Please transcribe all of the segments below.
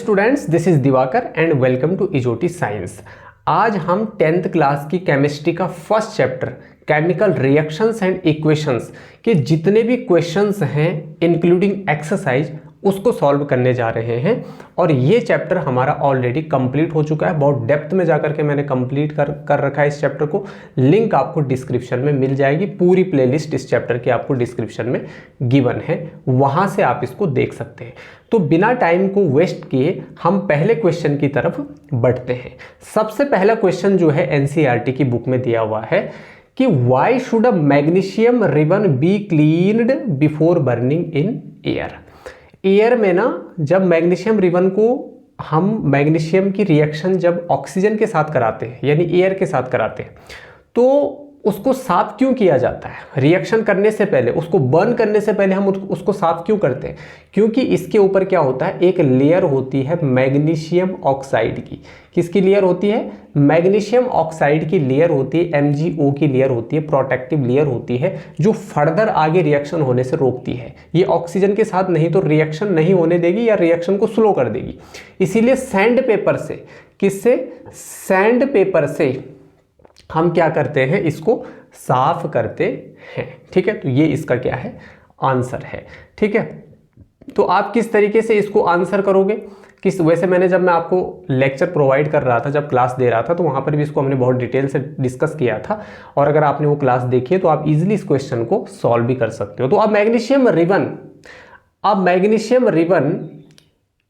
Students, this is Divakar and welcome to इजोटी science. आज हम 10th क्लास की केमिस्ट्री का first chapter chemical reactions and equations के जितने भी क्वेश्चंस हैं इंक्लूडिंग एक्सरसाइज उसको सॉल्व करने जा रहे हैं। और ये चैप्टर हमारा ऑलरेडी कंप्लीट हो चुका है, बहुत डेप्थ में जाकर के मैंने कंप्लीट कर रखा है इस चैप्टर को। लिंक आपको डिस्क्रिप्शन में मिल जाएगी, पूरी प्लेलिस्ट इस चैप्टर की आपको डिस्क्रिप्शन में गिवन है, वहाँ से आप इसको देख सकते हैं। तो बिना टाइम को वेस्ट किए हम पहले क्वेश्चन की तरफ बढ़ते हैं। सबसे पहला क्वेश्चन जो है एनसीईआरटी की बुक में दिया हुआ है कि why should a magnesium ribbon be cleaned before burning in air. Air में ना जब मैग्नीशियम रिबन को हम मैग्नीशियम की रिएक्शन जब ऑक्सीजन के साथ कराते हैं यानी एयर के साथ कराते हैं तो उसको साफ क्यों किया जाता है? रिएक्शन करने से पहले, उसको बर्न करने से पहले हम उसको साफ क्यों करते हैं? क्योंकि इसके ऊपर क्या होता है, एक लेयर होती है मैग्नीशियम ऑक्साइड की। किसकी लेयर होती है? मैग्नीशियम ऑक्साइड की लेयर होती है, MgO की लेयर होती है, प्रोटेक्टिव लेयर होती है, जो फर्दर आगे रिएक्शन होने से रोकती है। ये ऑक्सीजन के साथ नहीं तो रिएक्शन नहीं होने देगी या रिएक्शन को स्लो कर देगी। इसीलिए सैंड पेपर से, किससे? सैंड पेपर से हम क्या करते हैं, इसको साफ करते हैं। ठीक है, तो ये इसका क्या है, आंसर है। ठीक है, तो आप किस तरीके से इसको आंसर करोगे? वैसे मैंने जब मैं आपको लेक्चर प्रोवाइड कर रहा था, जब क्लास दे रहा था, तो वहाँ पर भी इसको हमने बहुत डिटेल से डिस्कस किया था। और अगर आपने वो क्लास देखी है तो आप इजीली इस क्वेश्चन को सॉल्व भी कर सकते हो। तो अब magnesium ribbon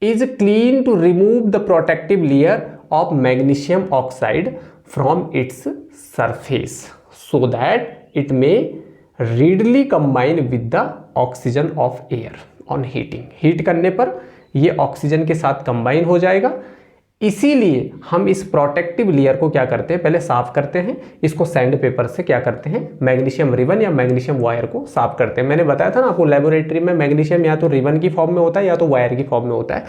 is clean to remove the protective layer of magnesium oxide from its surface so that it may readily combine with the oxygen of air on heating। Heat करने पर ये ऑक्सीजन के साथ कंबाइन हो जाएगा। इसीलिए हम इस प्रोटेक्टिव लेयर को क्या करते हैं, पहले साफ करते हैं। इसको सैंड पेपर से क्या करते हैं, मैग्नीशियम रिबन या मैग्नीशियम वायर को साफ करते हैं। मैंने बताया था ना आपको, लेबोरेटरी में मैग्नीशियम या तो रिबन की फॉर्म में होता है या तो वायर की फॉर्म में होता है।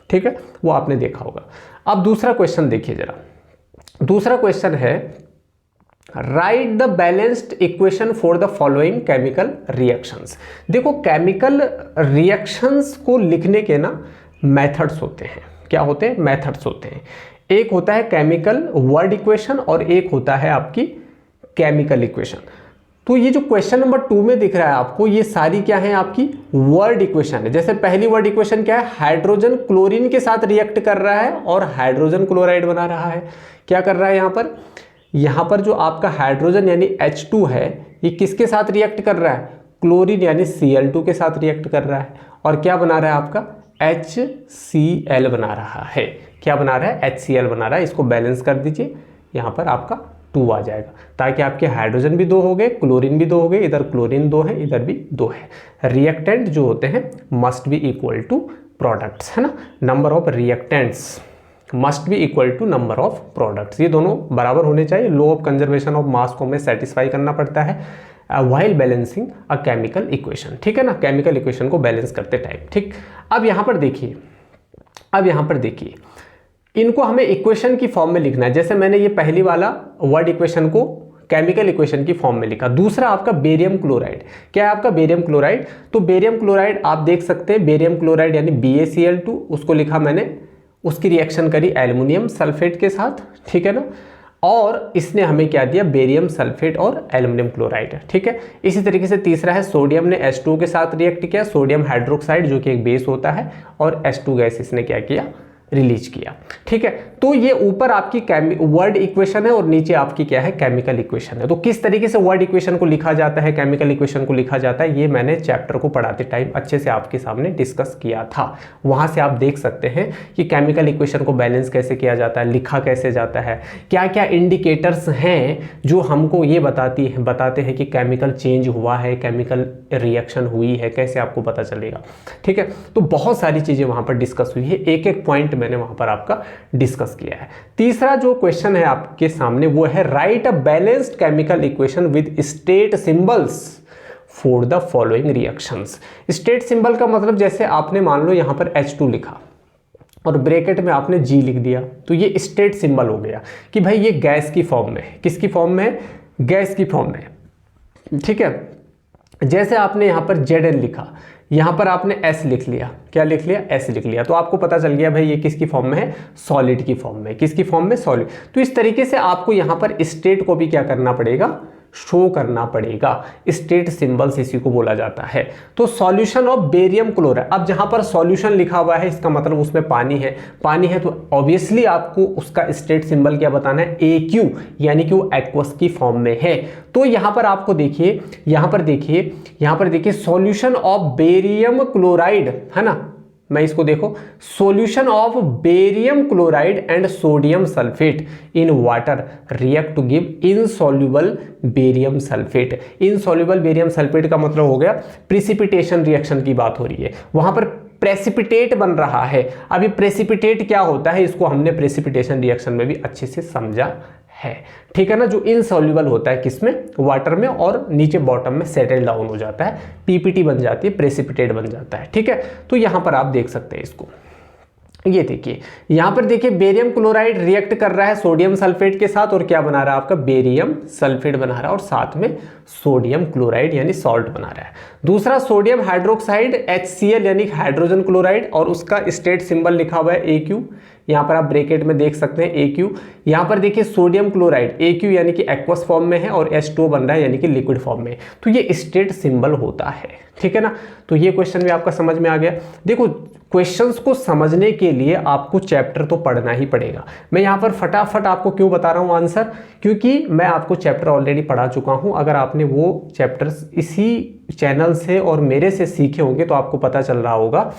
ठीक है, वो आपने देखा होगा। अब दूसरा क्वेश्चन देखिए जरा। दूसरा क्वेश्चन है, right the balanced equation for the following chemical reactions. देखो, केमिकल रिएक्शंस को लिखने के ना मेथड्स होते हैं। क्या होते हैं? मेथड्स होते हैं। एक होता है केमिकल वर्ड इक्वेशन और एक होता है आपकी केमिकल इक्वेशन। तो ये जो क्वेश्चन नंबर 2 में दिख रहा है आपको, ये सारी क्या है, आपकी वर्ड इक्वेशन है। जैसे पहली वर्ड इक्वेशन क्या है, हाइड्रोजन क्लोरीन के साथ रिएक्ट कर रहा है और हाइड्रोजन क्लोराइड बना रहा है। क्या कर रहा है यहाँ पर जो आपका हाइड्रोजन यानी H2 है, ये किसके साथ रिएक्ट कर रहा है? क्लोरीन यानी Cl2 के साथ रिएक्ट कर रहा है। और क्या बना रहा है आपका? HCl बना रहा है। क्या बना रहा है? HCl बना रहा है। इसको बैलेंस कर दीजिए, यहाँ पर आपका 2 आ जाएगा, ताकि आपके हाइड्रोजन भी 2 हो गए, क्लोरीन भी 2 हो गए, इधर क्लोरीन 2 है, इधर भी 2 है। रिएक्टेंट जो होते हैं must be equal to products, है ना। Number of reactants must be equal to number of products, ये दोनों बराबर होने चाहिए। Law of conservation of mass को हमें सेटिस्फाई करना पड़ता है while balancing a chemical equation. ठीक है ना, केमिकल इक्वेशन को बैलेंस करते टाइम। ठीक, अब यहाँ पर देखिए, इनको हमें इक्वेशन की फॉर्म में लिखना है। जैसे मैंने ये पहली वाला वर्ड इक्वेशन को केमिकल इक्वेशन की फॉर्म में लिखा। दूसरा आपका बेरियम क्लोराइड, क्या है आपका? Barium chloride. तो बेरियम क्लोराइड आप देख सकते हैं, बेरियम क्लोराइड यानी BaCl2, उसको लिखा मैंने, उसकी रिएक्शन करी एल्युमिनियम सल्फेट के साथ। ठीक है ना, और इसने हमें क्या दिया, बेरियम सल्फेट और एल्युमिनियम क्लोराइड। ठीक है, इसी तरीके से तीसरा है, सोडियम ने H2 के साथ रिएक्ट किया, सोडियम हाइड्रोक्साइड जो कि एक बेस होता है, और H2 गैस इसने क्या किया, रिलीज किया। ठीक है, तो ये ऊपर आपकी वर्ड इक्वेशन है और नीचे आपकी क्या है, केमिकल इक्वेशन है। तो किस तरीके से वर्ड इक्वेशन को लिखा जाता है, केमिकल इक्वेशन को लिखा जाता है, ये मैंने चैप्टर को पढ़ाते टाइम अच्छे से आपके सामने डिस्कस किया था। वहां से आप देख सकते हैं कि केमिकल इक्वेशन को बैलेंस कैसे किया जाता है, लिखा कैसे जाता है, क्या क्या इंडिकेटर्स हैं जो हमको ये बताते हैं कि केमिकल चेंज हुआ है, केमिकल रिएक्शन हुई है, कैसे आपको पता चलेगा। ठीक है, तो बहुत सारी चीजें वहां पर डिस्कस हुई है, एक एक पॉइंट मैंने वहां पर आपका डिस्कस किया है। तीसरा जो क्वेश्चन है आपके सामने वो है, right a balanced chemical equation with state symbols for the following reactions. State symbol का मतलब, जैसे आपने मान लो यहां पर H2 लिखा और ब्रैकेट में आपने G लिख दिया, तो ये स्टेट सिंबल हो गया कि भाई ये गैस की फॉर्म में है। किसकी फॉर्म में है? गैस की फॉर्म में। ठीक है, जैसे आपने यहाँ पर Zn लिखा, यहाँ पर आपने S लिख लिया, क्या लिख लिया, S लिख लिया, तो आपको पता चल गया भाई ये किसकी फॉर्म में है, सॉलिड की फॉर्म में। किसकी फॉर्म में, सॉलिड। तो इस तरीके से आपको यहाँ पर स्टेट को भी क्या करना पड़ेगा, शो करना पड़ेगा। स्टेट सिंबल्स इसी को बोला जाता है। तो सॉल्यूशन ऑफ बेरियम क्लोराइड, अब जहां पर सॉल्यूशन लिखा हुआ है इसका मतलब उसमें पानी है, पानी है तो ऑब्वियसली आपको उसका स्टेट सिंबल क्या बताना है, AQ, यानी कि वो एक्वस की फॉर्म में है। तो यहां पर आपको देखिए, यहां पर देखिए सॉल्यूशन ऑफ बेरियम क्लोराइड है ना, मैं इसको देखो, solution of barium chloride and sodium sulphate in water react to give insoluble barium sulphate. Insoluble barium sulphate का मतलब हो गया प्रिसिपिटेशन रिएक्शन की बात हो रही है, वहां पर प्रेसिपिटेट बन रहा है। अभी प्रेसिपिटेट क्या होता है इसको हमने प्रेसिपिटेशन रिएक्शन में भी अच्छे से समझा है, ठीक है ना। जो इनसॉल्युबल होता है किसमें, वाटर में, और नीचे बॉटम में सेटल डाउन हो जाता है, PPT बन जाती है, प्रेसिपिटेट बन जाता है, ठीक है। तो यहां पर आप देख सकते हैं इसको, ये देखिए यहां पर देखिए बेरियम क्लोराइड रिएक्ट कर रहा है सोडियम सल्फेट के साथ, और क्या बना रहा है आपका, बेरियम सल्फेट बना रहा है, और साथ में सोडियम क्लोराइड यानी सॉल्ट बना रहा है। दूसरा सोडियम हाइड्रोक्साइड HCl यानी हाइड्रोजन क्लोराइड, और उसका स्टेट सिंबल लिखा हुआ है AQ, यहां पर आप ब्रैकेट में देख सकते हैं AQ। यहां पर देखिए सोडियम क्लोराइड AQ यानी कि एक्वस फॉर्म में है, और H2O बन रहा है यानी कि लिक्विड फॉर्म में। तो ये स्टेट सिंबल होता है, ठीक है ना। तो ये क्वेश्चन भी आपका समझ में आ गया। देखो क्वेश्चंस को समझने के लिए आपको चैप्टर तो पढ़ना ही पड़ेगा। मैं यहाँ पर फटाफट आपको क्यों बता रहा हूँ आंसर, क्योंकि मैं आपको चैप्टर ऑलरेडी पढ़ा चुका हूँ। अगर आपने वो चैप्टर्स इसी चैनल से और मेरे से सीखे होंगे तो आपको पता चल रहा होगा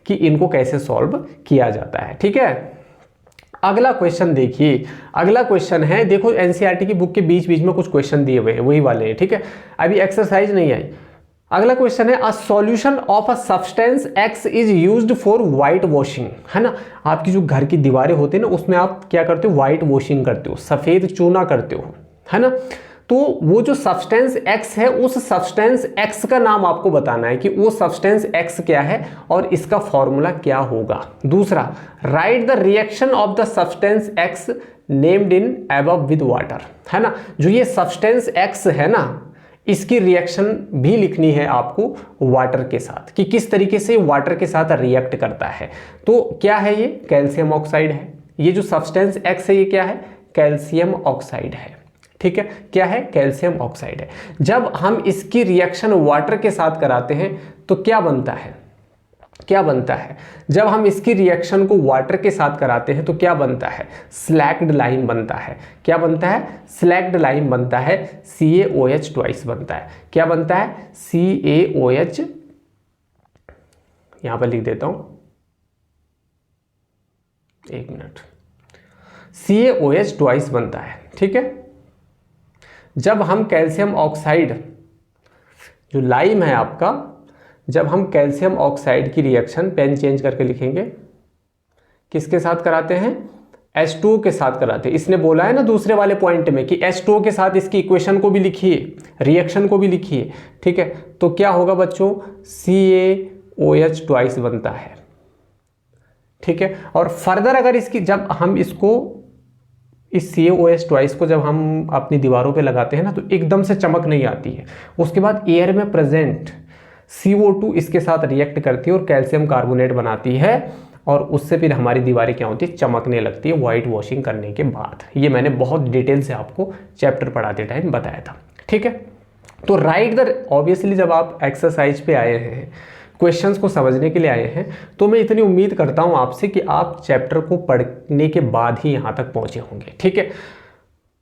कि इनको कैसे सॉल्व किया जाता है, ठीक है। अगला क्वेश्चन देखिए, अगला क्वेश्चन है, देखो एनसीईआरटी की बुक के बीच बीच में कुछ क्वेश्चन दिए हुए हैं, वही वाले हैं, ठीक है। अभी एक्सरसाइज नहीं आई। अगला क्वेश्चन है, a solution of a substance x is used for white washing, है ना। आपकी जो घर की दीवारें होती है ना, उसमें आप क्या करते हो, व्हाइट वॉशिंग करते हो, सफेद चूना करते हो, है ना। तो वो जो सब्सटेंस एक्स है, उस सब्सटेंस एक्स का नाम आपको बताना है कि वो सब्सटेंस एक्स क्या है और इसका फॉर्मूला क्या होगा। दूसरा, right the reaction of the substance x named in above with water, है ना। जो ये सब्सटेंस एक्स है ना, इसकी रिएक्शन भी लिखनी है आपको वाटर के साथ, कि किस तरीके से वाटर के साथ रिएक्ट करता है। तो क्या है, ये कैल्शियम ऑक्साइड है। ये जो सब्सटेंस एक्स है ये क्या है, कैल्शियम ऑक्साइड है, ठीक है। क्या है, कैल्शियम ऑक्साइड है। जब हम इसकी रिएक्शन वाटर के साथ कराते हैं तो क्या बनता है, क्या बनता है, जब हम इसकी रिएक्शन को वाटर के साथ कराते हैं तो क्या बनता है, स्लैक्ड लाइम बनता है। क्या बनता है, स्लैक्ड लाइम बनता है, CaOH ट्वाइस बनता है। क्या बनता है, CaOH, यहां पर लिख देता हूं, एक मिनट, CaOH ट्वाइस बनता है, ठीक है। जब हम कैल्शियम ऑक्साइड, जो लाइम है आपका, जब हम कैल्शियम ऑक्साइड की रिएक्शन, पेन चेंज करके लिखेंगे, किसके साथ कराते हैं, H2O के साथ कराते हैं। इसने बोला है ना दूसरे वाले पॉइंट में कि H2O के साथ इसकी इक्वेशन को भी लिखिए, रिएक्शन को भी लिखिए, ठीक है। तो क्या होगा बच्चों, CaOH ट्वाइस बनता है, ठीक है। और फर्दर अगर इसकी, जब हम इसको, इस CaOH ट्वाइस को जब हम अपनी दीवारों पे लगाते हैं ना, तो एकदम से चमक नहीं आती है। उसके बाद एयर में प्रेजेंट CO2 इसके साथ रिएक्ट करती है और कैल्शियम कार्बोनेट बनाती है, और उससे फिर हमारी दीवारें क्या होती है, चमकने लगती है वाइट वॉशिंग करने के बाद। ये मैंने बहुत डिटेल से आपको चैप्टर पढ़ाते टाइम बताया था, ठीक है। तो राइट द, ऑब्वियसली जब आप एक्सरसाइज पे आए हैं, क्वेश्चंस को समझने के लिए आए हैं, तो मैं इतनी उम्मीद करता हूं आपसे कि आप चैप्टर को पढ़ने के बाद ही यहां तक पहुंचे होंगे, ठीक है।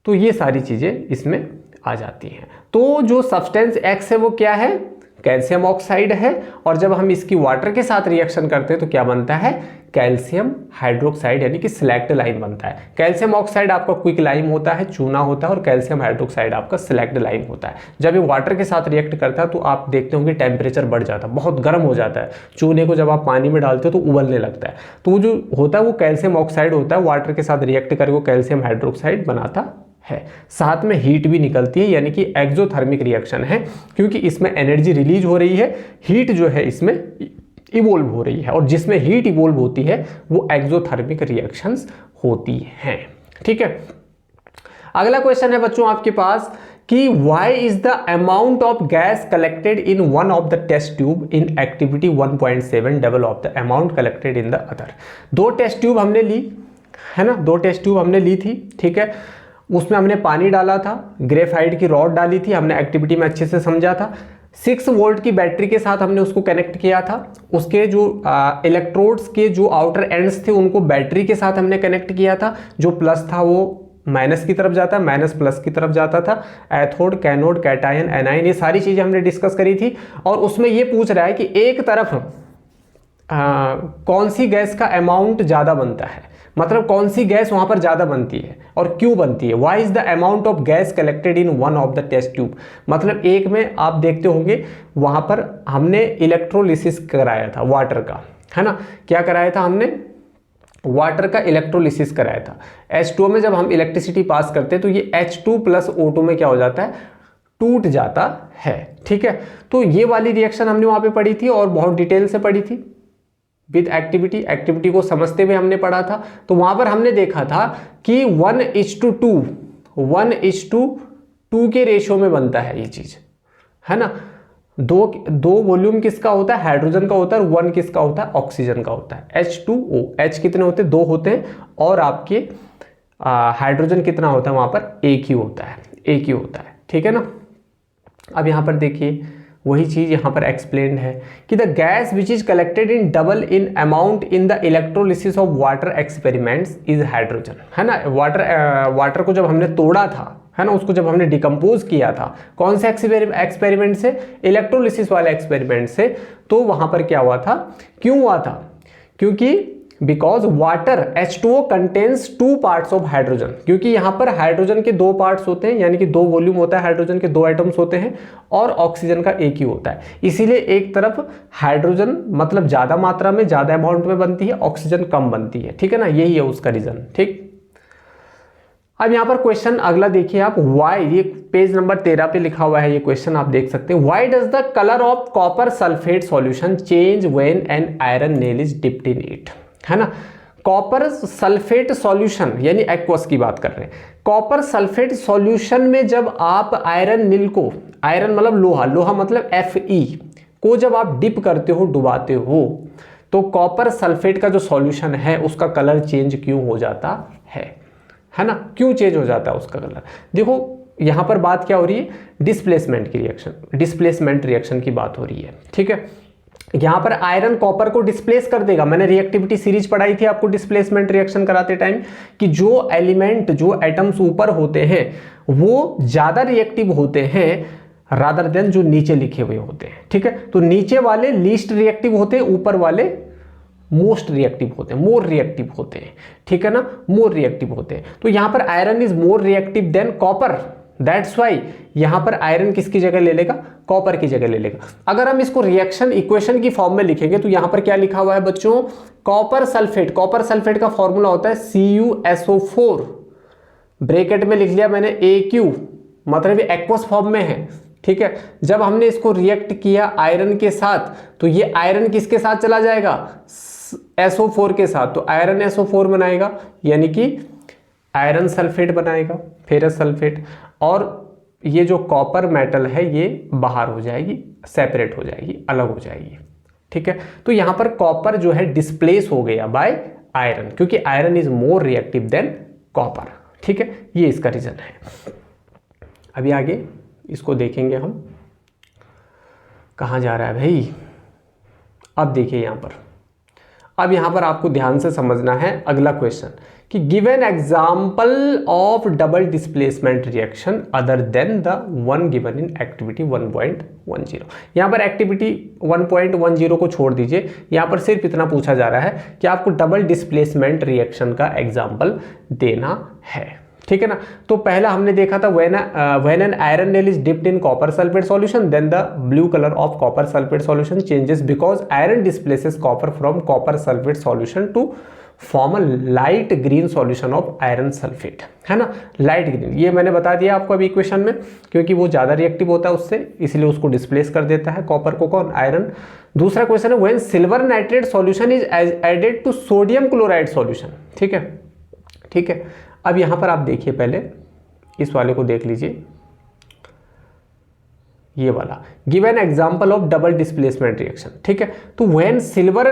तो ये सारी चीजें इसमें आ जाती हैं। तो जो सब्सटेंस एक्स है वो क्या है, कैल्शियम ऑक्साइड है, और जब हम इसकी वाटर के साथ रिएक्शन करते हैं तो क्या बनता है, कैल्शियम हाइड्रोक्साइड यानी कि स्लैक्ड लाइम बनता है। कैल्शियम ऑक्साइड आपका क्विक लाइम होता है, चूना होता है, और कैल्शियम हाइड्रोक्साइड आपका स्लैक्ड लाइम होता है। जब ये वाटर के साथ रिएक्ट करता है तो आप देखते होंगे टेम्परेचर बढ़ जाता है, बहुत गर्म हो जाता है। चूने को जब आप पानी में डालते हो तो उबलने लगता है, तो वो जो होता है वो कैल्शियम ऑक्साइड होता है, वाटर के साथ रिएक्ट करके वो कैल्शियम हाइड्रोक्साइड बनाता है। साथ में हीट भी निकलती है, यानी कि एक्सोथर्मिक रिएक्शन है, क्योंकि इसमें एनर्जी रिलीज हो रही है, हीट जो है इसमें इवोल्व हो रही है, और जिसमें हीट इवोल्व होती है वो एक्सोथर्मिक रिएक्शंस होती हैं, ठीक है। अगला क्वेश्चन है बच्चों आपके पास कि why is the amount of gas collected in one of the test tube in activity 1.7 double of the amount collected in the other. दो टेस्ट ट्यूब हमने ली है ना, दो टेस्ट ट्यूब हमने ली थी, ठीक है। उसमें हमने पानी डाला था, ग्रेफाइट की रॉड डाली थी, हमने एक्टिविटी में अच्छे से समझा था। 6 वोल्ट की बैटरी के साथ हमने उसको कनेक्ट किया था। उसके जो इलेक्ट्रोड्स के जो आउटर एंड्स थे उनको बैटरी के साथ हमने कनेक्ट किया था। जो प्लस था वो माइनस की तरफ जाता, माइनस प्लस की तरफ जाता था। एथोड, कैनोड, कैटायन, एनायन, ये सारी चीज़ें हमने डिस्कस करी थी। और उसमें ये पूछ रहा है कि एक तरफ कौन सी गैस का अमाउंट ज़्यादा बनता है, मतलब कौन सी गैस वहाँ पर ज़्यादा बनती है और क्यों बनती है। Why is the amount of gas collected in one of the test tube. मतलब एक में आप देखते होंगे वहाँ पर हमने इलेक्ट्रोलिसिस कराया था वाटर का, है ना। क्या कराया था हमने, वाटर का इलेक्ट्रोलिसिस कराया था। H2O में जब हम इलेक्ट्रिसिटी पास करते हैं तो ये H2 प्लस O2 में क्या हो जाता है, टूट जाता है, ठीक है। तो ये वाली रिएक्शन हमने वहाँ पे पढ़ी थी और बहुत डिटेल से पढ़ी थी विद एक्टिविटी को समझते हुए हमने पढ़ा था। तो वहाँ पर हमने देखा था कि 1:2 के रेशियो में बनता है ये चीज़, है ना। दो वॉल्यूम किसका होता है, हाइड्रोजन का होता है, और 1 किसका होता है, ऑक्सीजन का होता है। H2O, H कितने होते हैं, 2 होते हैं, और आपके हाइड्रोजन कितना होता है वहाँ पर, एक ही होता है, ठीक है ना। अब यहाँ पर देखिए वही चीज़ यहाँ पर एक्सप्लेन्ड है कि the gas which is collected in double in amount in the electrolysis of water experiments is hydrogen, है ना। वाटर को जब हमने तोड़ा था, है ना, उसको जब हमने डिकम्पोज किया था, कौन से एक्सपेरिमेंट से, इलेक्ट्रोलिसिस वाले एक्सपेरिमेंट से, तो वहाँ पर क्या हुआ था, क्यों हुआ था, क्योंकि because water H2O contains 2 parts of hydrogen, क्योंकि यहाँ पर हाइड्रोजन के 2 पार्ट्स होते हैं, यानी कि 2 वॉल्यूम होता है, हाइड्रोजन के 2 एटम्स होते हैं, और ऑक्सीजन का एक ही होता है। इसीलिए एक तरफ हाइड्रोजन मतलब ज़्यादा मात्रा में, ज़्यादा अमाउंट में बनती है, ऑक्सीजन कम बनती है, ठीक है ना, यही है उसका रीज़न, ठीक। अब यहाँ पर क्वेश्चन अगला देखिए आप, वाई, ये पेज नंबर 13 पे लिखा हुआ है ये क्वेश्चन, आप देख सकते हैं। Why does the colour of copper sulphate solution change when an iron nail is dipped in it, है ना। कॉपर सल्फेट सॉल्यूशन यानी एक्वस की बात कर रहे हैं। कॉपर सल्फेट सॉल्यूशन में जब आप आयरन नील को, आयरन मतलब लोहा मतलब Fe को जब आप डिप करते हो, डुबाते हो, तो कॉपर सल्फेट का जो सॉल्यूशन है उसका कलर चेंज क्यों हो जाता है ना, क्यों चेंज हो जाता है उसका कलर। देखो यहाँ पर बात क्या हो रही है, डिस्प्लेसमेंट रिएक्शन की बात हो रही है, ठीक है। यहाँ पर आयरन कॉपर को डिस्प्लेस कर देगा। मैंने रिएक्टिविटी सीरीज पढ़ाई थी आपको डिस्प्लेसमेंट रिएक्शन कराते टाइम कि जो एलिमेंट, जो एटम्स ऊपर होते हैं वो ज़्यादा रिएक्टिव होते हैं रादर देन जो नीचे लिखे हुए होते हैं, ठीक है। तो नीचे वाले लीस्ट रिएक्टिव होते हैं, ऊपर वाले मोस्ट रिएक्टिव होते हैं, मोर रिएक्टिव होते हैं, ठीक है ना, मोर रिएक्टिव होते हैं। तो यहाँ पर iron is more reactive than copper, that's why यहाँ पर आयरन किसकी जगह ले लेगा, कॉपर की जगह ले लेगा। अगर हम इसको रिएक्शन इक्वेशन की फॉर्म में लिखेंगे तो यहाँ पर क्या लिखा हुआ है बच्चों, कॉपर सल्फेट का फॉर्मूला होता है CuSO4, ब्रैकेट में लिख लिया मैंने AQ, मतलब ये एक्वस फॉर्म में है, ठीक है। जब हमने इसको रिएक्ट किया आयरन के साथ तो ये आयरन किसके साथ चला जाएगा, SO4 के साथ, तो आयरन SO4 बनाएगा, यानी कि आयरन सल्फेट बनाएगा, फेरस सल्फेट, और ये जो कॉपर मेटल है ये बाहर हो जाएगी, सेपरेट हो जाएगी, अलग हो जाएगी, ठीक है। तो यहाँ पर कॉपर जो है डिस्प्लेस हो गया बाय आयरन, क्योंकि iron is more reactive than copper, ठीक है, ये इसका रीजन है। अभी आगे इसको देखेंगे हम, कहाँ जा रहा है भाई। अब देखिए यहाँ पर, अब यहाँ पर आपको ध्यान से समझना है अगला क्वेश्चन कि give an example of double displacement reaction other than the one given in activity 1.10। यहाँ पर एक्टिविटी 1.10 को छोड़ दीजिए, यहाँ पर सिर्फ इतना पूछा जा रहा है कि आपको डबल डिस्प्लेसमेंट रिएक्शन का एग्जाम्पल देना है, ठीक है ना। तो पहला हमने देखा था when an iron nail is dipped in copper sulphate solution then the blue colour of copper sulphate solution changes because iron displaces copper from copper sulphate solution to form a light green solution of iron sulphate, है ना, light green. ये मैंने बता दिया आपको अभी equation में, क्योंकि वो ज़्यादा रिएक्टिव होता है उससे, इसलिए उसको डिस्प्लेस कर देता है कॉपर को, कौन, आयरन। दूसरा क्वेश्चन है when silver nitrate solution is added to sodium chloride solution, ठीक है, ठीक है। अब यहाँ पर आप देखिए, पहले इस वाले को देख लीजिए, ये वाला। Give an example of double displacement reaction, ठीक है। तो when silver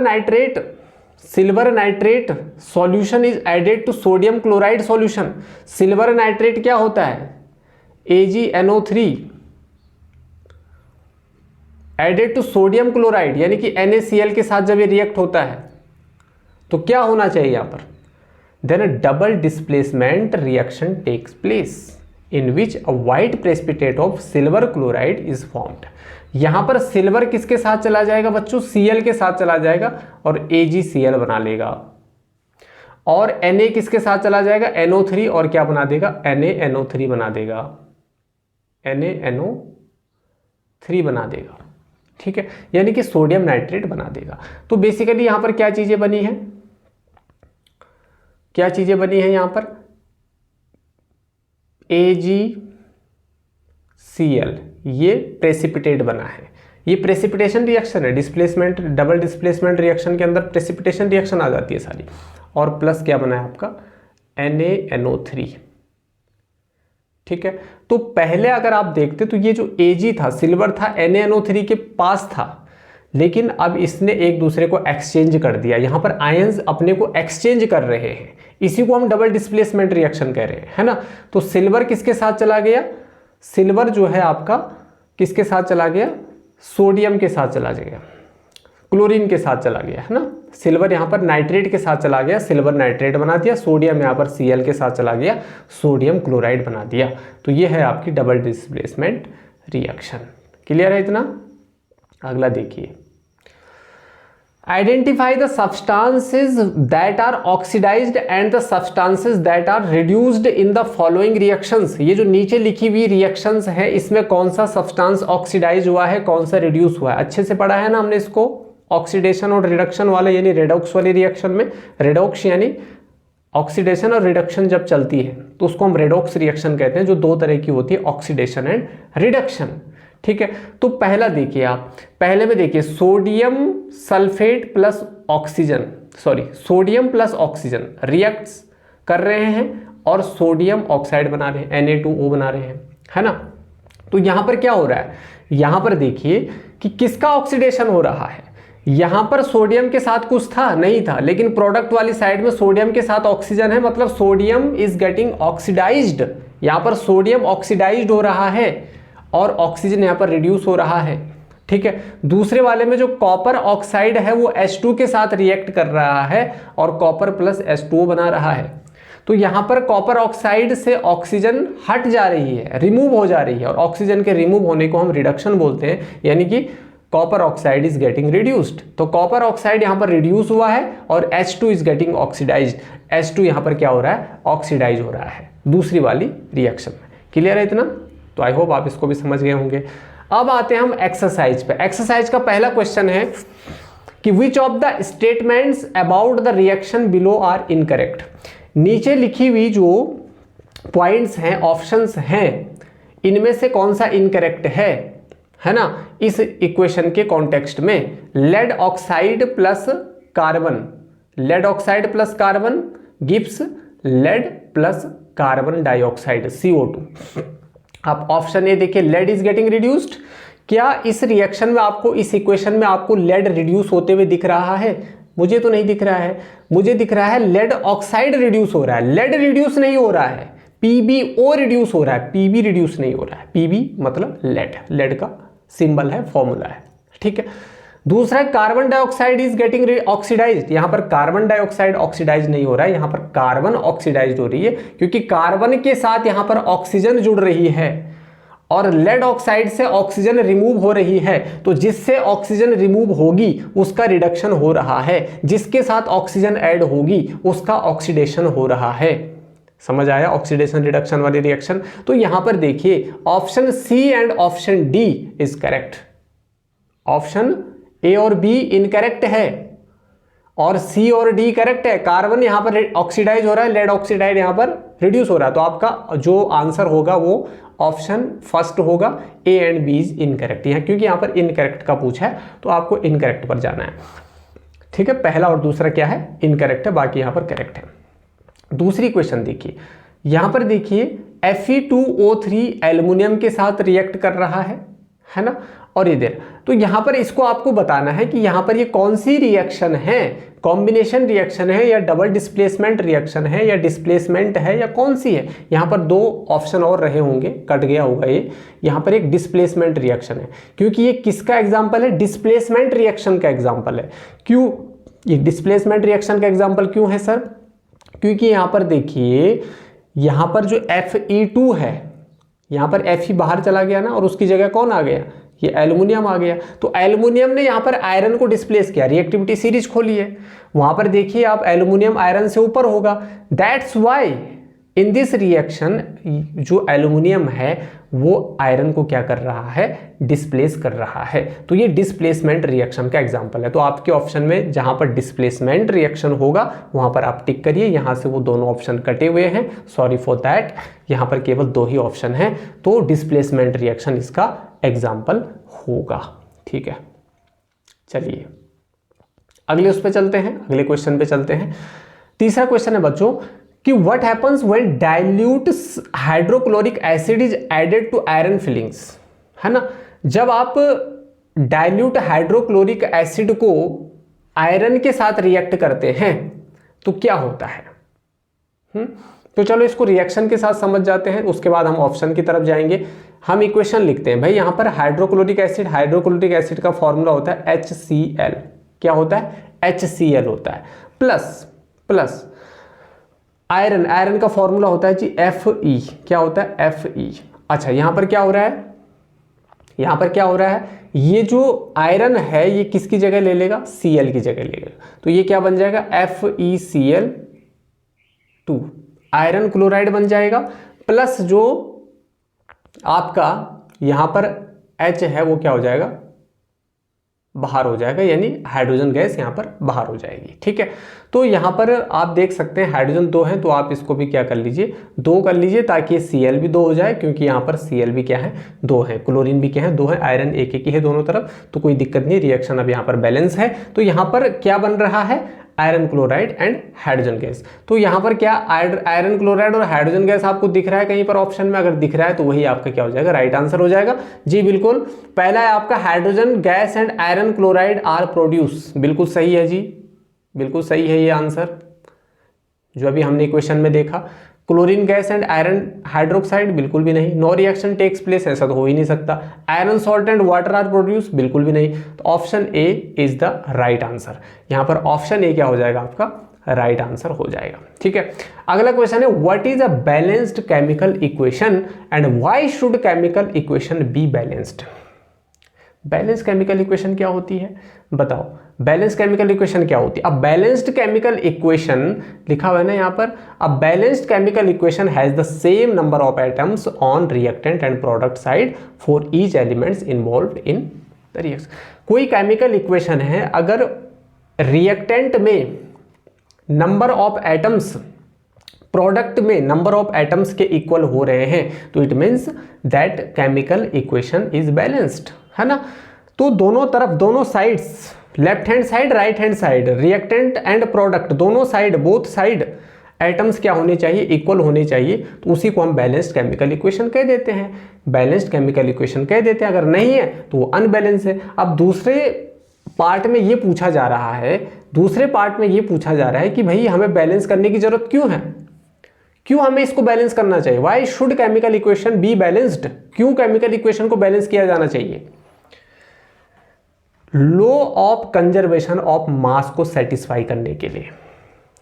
nitrate solution is added to sodium chloride solution, silver nitrate क्या होता है, AgNO3 added to sodium chloride यानी कि NaCl के साथ जब ये रिएक्ट होता है तो क्या होना चाहिए यहां पर, then a double displacement reaction takes place in which a white precipitate of silver chloride is formed. यहां पर सिल्वर किसके साथ चला जाएगा बच्चों, Cl के साथ चला जाएगा और AgCl बना लेगा, और Na किसके साथ चला जाएगा, NO3 और क्या बना देगा, NaNO3 बना देगा, NaNO3 बना देगा, ठीक है, यानी कि सोडियम नाइट्रेट बना देगा। तो बेसिकली यहां पर क्या चीजें बनी हैं, क्या चीजें बनी हैं यहां पर, AgCl ये प्रेसिपिटेट बना है, ये प्रेसिपिटेशन रिएक्शन है, डिस्प्लेसमेंट डबल डिस्प्लेसमेंट रिएक्शन के अंदर प्रेसिपिटेशन रिएक्शन आ जाती है सारी, और प्लस क्या बना है आपका NaNO3, ठीक है। तो पहले अगर आप देखते तो ये जो Ag था, सिल्वर था, NaNO3 के पास था, लेकिन अब इसने एक दूसरे को एक्सचेंज कर दिया, यहां पर आयंस अपने को एक्सचेंज कर रहे हैं, इसी को हम डबल डिस्प्लेसमेंट रिएक्शन कह रहे हैं, है ना। तो सिल्वर किसके साथ चला गया, सिल्वर जो है आपका किसके साथ चला गया, सोडियम के साथ चला गया, क्लोरीन के साथ चला गया, है ना। सिल्वर यहाँ पर नाइट्रेट के साथ चला गया, सिल्वर नाइट्रेट बना दिया, सोडियम यहाँ पर Cl के साथ चला गया, सोडियम क्लोराइड बना दिया। तो ये है आपकी डबल डिस्प्लेसमेंट रिएक्शन। क्लियर है इतना। अगला देखिए, identify the substances that are oxidised and the substances that are reduced in the following reactions. ये जो नीचे लिखी हुई रिएक्शंस है इसमें कौन सा सब्सटेंस ऑक्सीडाइज हुआ है, कौन सा रिड्यूस हुआ है, अच्छे से पढ़ा है ना हमने इसको, ऑक्सीडेशन और रिडक्शन वाले, यानी रेडॉक्स वाली रिएक्शन में, रेडॉक्स यानी ऑक्सीडेशन और रिडक्शन जब चलती है तो उसको हम रेडॉक्स रिएक्शन कहते हैं, जो दो तरह की होती है, ऑक्सीडेशन एंड रिडक्शन, ठीक है। तो पहला देखिए आप, पहले में देखिए sodium sulphate plus oxygen, sodium plus oxygen reacts कर रहे हैं और सोडियम ऑक्साइड बना रहे हैं, Na2O बना रहे हैं, है ना। तो यहां पर क्या हो रहा है, यहां पर देखिए कि किसका ऑक्सीडेशन हो रहा है, यहां पर सोडियम के साथ कुछ था नहीं था, लेकिन प्रोडक्ट वाली साइड में सोडियम के साथ ऑक्सीजन है, मतलब सोडियम इज गेटिंग ऑक्सीडाइज्ड, यहां पर सोडियम ऑक्सीडाइज्ड हो रहा है और ऑक्सीजन यहां पर रिड्यूस हो रहा है, ठीक है। दूसरे वाले में जो कॉपर ऑक्साइड है वो H2 के साथ रिएक्ट कर रहा है और कॉपर प्लस H2O बना रहा है। तो यहां पर कॉपर ऑक्साइड से ऑक्सीजन हट जा रही है, रिमूव हो जा रही है, और ऑक्सीजन के रिमूव होने को हम रिडक्शन बोलते हैं, यानी कि copper oxide is getting reduced. तो कॉपर ऑक्साइड यहां पर रिड्यूस हुआ है और H2 is getting oxidised, H2 यहां पर क्या हो रहा है, ऑक्सीडाइज हो रहा है दूसरी वाली रिएक्शन में। क्लियर है इतना। तो आई होप आप इसको भी समझ गए होंगे। अब आते हैं हम एक्सरसाइज पे। एक्सरसाइज का पहला क्वेश्चन है कि which of the statements about the reaction below are incorrect. नीचे लिखी हुई जो पॉइंट्स हैं, ऑप्शंस हैं, इनमें से कौन सा इनकरेक्ट है ना, इस इक्वेशन के कॉन्टेक्स्ट में। Lead oxide plus carbon, lead oxide plus carbon gives lead plus carbon dioxide CO2। आप ऑप्शन ए देखिए, लेड इज गेटिंग रिड्यूस्ड। क्या इस रिएक्शन में आपको, इस इक्वेशन में आपको लेड रिड्यूस होते हुए दिख रहा है? मुझे तो नहीं दिख रहा है, मुझे दिख रहा है लेड ऑक्साइड रिड्यूस हो रहा है, लेड रिड्यूस नहीं हो रहा है, PbO रिड्यूस हो रहा है, Pb रिड्यूस नहीं हो रहा है। Pb मतलब लेड, लेड का सिंबल है, फॉर्मूला है, ठीक है। दूसरा, carbon dioxide is getting oxidised. यहां पर कार्बन डाइऑक्साइड ऑक्सीडाइज नहीं हो रहा है, यहां पर कार्बन ऑक्सीडाइज्ड हो रही है, क्योंकि कार्बन के साथ यहां पर ऑक्सीजन जुड़ रही है और लेड ऑक्साइड से ऑक्सीजन रिमूव हो रही है। तो जिससे ऑक्सीजन रिमूव होगी उसका रिडक्शन हो रहा है, जिसके साथ ऑक्सीजन ऐड होगी उसका ऑक्सीडेशन हो रहा है। समझ आया ऑक्सीडेशन रिडक्शन वाली रिएक्शन। तो यहां पर देखिए option C and option D is correct. Option A और बी इनकरेक्ट है और सी और डी करेक्ट है। कार्बन यहां पर ऑक्सीडाइज हो रहा है, लेड ऑक्सीडाइड यहां पर रिड्यूस हो रहा है। तो आपका जो आंसर होगा वो ऑप्शन फर्स्ट होगा, A and B is incorrect. यहां क्योंकि यहां पर इनकरेक्ट का पूछा है तो आपको इनकरेक्ट पर जाना है, ठीक है। पहला और दूसरा क्या है, इनकरेक्ट है, बाकी यहां पर करेक्ट है। दूसरी क्वेश्चन देखिए, यहां पर देखिए Fe2O3 एल्युमिनियम के साथ रिएक्ट कर रहा है ना, और इधर। तो यहाँ पर इसको आपको बताना है कि यहाँ पर ये कौन सी रिएक्शन है, कॉम्बिनेशन रिएक्शन है या डबल डिस्प्लेसमेंट रिएक्शन है या डिस्प्लेसमेंट है या कौन सी है। यहाँ पर दो ऑप्शन और रहे होंगे, कट गया होगा ये। यहाँ पर एक डिस्प्लेसमेंट रिएक्शन है, क्योंकि ये किसका एग्जाम्पल है, डिस्प्लेसमेंट रिएक्शन का एग्जाम्पल है। क्यों ये डिस्प्लेसमेंट रिएक्शन का एग्जाम्पल क्यों है सर, क्योंकि यहाँ पर देखिए, यहाँ पर जो Fe2 है, यहाँ पर Fe बाहर चला गया ना, और उसकी जगह कौन आ गया, ये एल्युमिनियम आ गया। तो एल्युमिनियम ने यहाँ पर आयरन को डिस्प्लेस किया, रिएक्टिविटी सीरीज खोली है, वहाँ पर देखिए आप एल्युमिनियम आयरन से ऊपर होगा। That's why in this reaction जो एल्युमिनियम है वो आयरन को क्या कर रहा है, डिस्प्लेस कर रहा है। तो ये डिस्प्लेसमेंट रिएक्शन का एग्जांपल है। तो आपके ऑप्शन में जहां पर डिस्प्लेसमेंट रिएक्शन होगा वहां पर आप टिक करिए। यहां से वो दोनों ऑप्शन कटे हुए हैं, सॉरी फॉर दैट, यहां पर केवल दो ही ऑप्शन है, तो डिस्प्लेसमेंट रिएक्शन इसका एग्जाम्पल होगा। ठीक है, चलिए अगले उस पे चलते हैं, अगले क्वेश्चन पे चलते हैं। तीसरा क्वेश्चन है बच्चों कि what happens when dilute hydrochloric acid is added to iron filings, है ना। जब आप डाइल्यूट हाइड्रोक्लोरिक एसिड को आयरन के साथ रिएक्ट करते हैं तो क्या होता है। तो चलो इसको रिएक्शन के साथ समझ जाते हैं, उसके बाद हम ऑप्शन की तरफ जाएंगे। हम इक्वेशन लिखते हैं भाई, यहां पर हाइड्रोक्लोरिक एसिड का फॉर्मूला होता है HCl। क्या होता है, HCl होता है, प्लस आयरन का फॉर्मूला होता है जी Fe। क्या होता है, Fe। अच्छा यहां पर क्या हो रहा है, यहां पर क्या हो रहा है, ये जो आयरन है ये किसकी जगह ले लेगा, Cl की जगह ले लेगा। तो ये क्या बन जाएगा, FeCl2 आयरन क्लोराइड बन जाएगा, प्लस जो आपका यहां पर H है वो क्या हो जाएगा, बाहर हो जाएगा, यानी हाइड्रोजन गैस यहाँ पर बाहर हो जाएगी। ठीक है, तो यहाँ पर आप देख सकते हैं हाइड्रोजन 2 है, तो आप इसको भी क्या कर लीजिए, 2 कर लीजिए, ताकि Cl भी 2 हो जाए, क्योंकि यहाँ पर Cl भी क्या है, 2 है, क्लोरीन भी क्या है, 2 है, आयरन एक ही है दोनों तरफ, तो कोई दिक्कत नहीं, रिएक्शन अब यहाँ पर बैलेंस है। तो यहाँ पर क्या बन रहा है, iron chloride and hydrogen gas. तो यहाँ पर क्या आयरन क्लोराइड और हाइड्रोजन गैस आपको दिख रहा है कहीं पर ऑप्शन में, अगर दिख रहा है तो वही आपका क्या हो जाएगा, राइट आंसर हो जाएगा। जी बिल्कुल, पहला है आपका hydrogen gas and iron chloride are produce, बिल्कुल सही है जी, बिल्कुल सही है ये आंसर जो अभी हमने इक्वेशन में देखा। Chlorine gas and iron hydroxide, बिल्कुल भी नहीं, नो रिएक्शन टेक्स प्लेस, ऐसा तो हो ही नहीं सकता। Iron salt and water are produce, बिल्कुल भी नहीं। तो option A is the right answer, यहाँ पर ऑप्शन ए क्या हो जाएगा, आपका राइट आंसर हो जाएगा। ठीक है, अगला क्वेश्चन है what is a balanced chemical equation and why should chemical equation be balanced. Balance chemical equation क्या होती है, बताओ, बैलेंस केमिकल इक्वेशन क्या होती है। अब बैलेंस्ड केमिकल इक्वेशन लिखा हुआ है ना यहाँ पर, अब balanced chemical equation has the same number of atoms on reactant and product side for each elements involved in the reaction. कोई केमिकल इक्वेशन है, अगर रिएक्टेंट में नंबर ऑफ एटम्स प्रोडक्ट में नंबर ऑफ एटम्स के equal हो रहे हैं, तो it means that chemical equation is balanced, है ना। तो दोनों तरफ, दोनों sides, left hand side, right hand side, reactant and product, दोनों साइड, बोथ साइड एटम्स क्या होने चाहिए, इक्वल होने चाहिए, तो उसी को हम बैलेंस्ड केमिकल इक्वेशन कह देते हैं, बैलेंस्ड केमिकल इक्वेशन कह देते हैं। अगर नहीं है तो वो अनबैलेंस है। अब दूसरे पार्ट में ये पूछा जा रहा है, दूसरे पार्ट में ये पूछा जा रहा है कि भाई हमें बैलेंस करने की जरूरत क्यों है, क्यों हमें इसको बैलेंस करना चाहिए, why should chemical equation be balanced, क्यों केमिकल इक्वेशन को बैलेंस किया जाना चाहिए। Law of conservation of mass को सेटिस्फाई करने के लिए,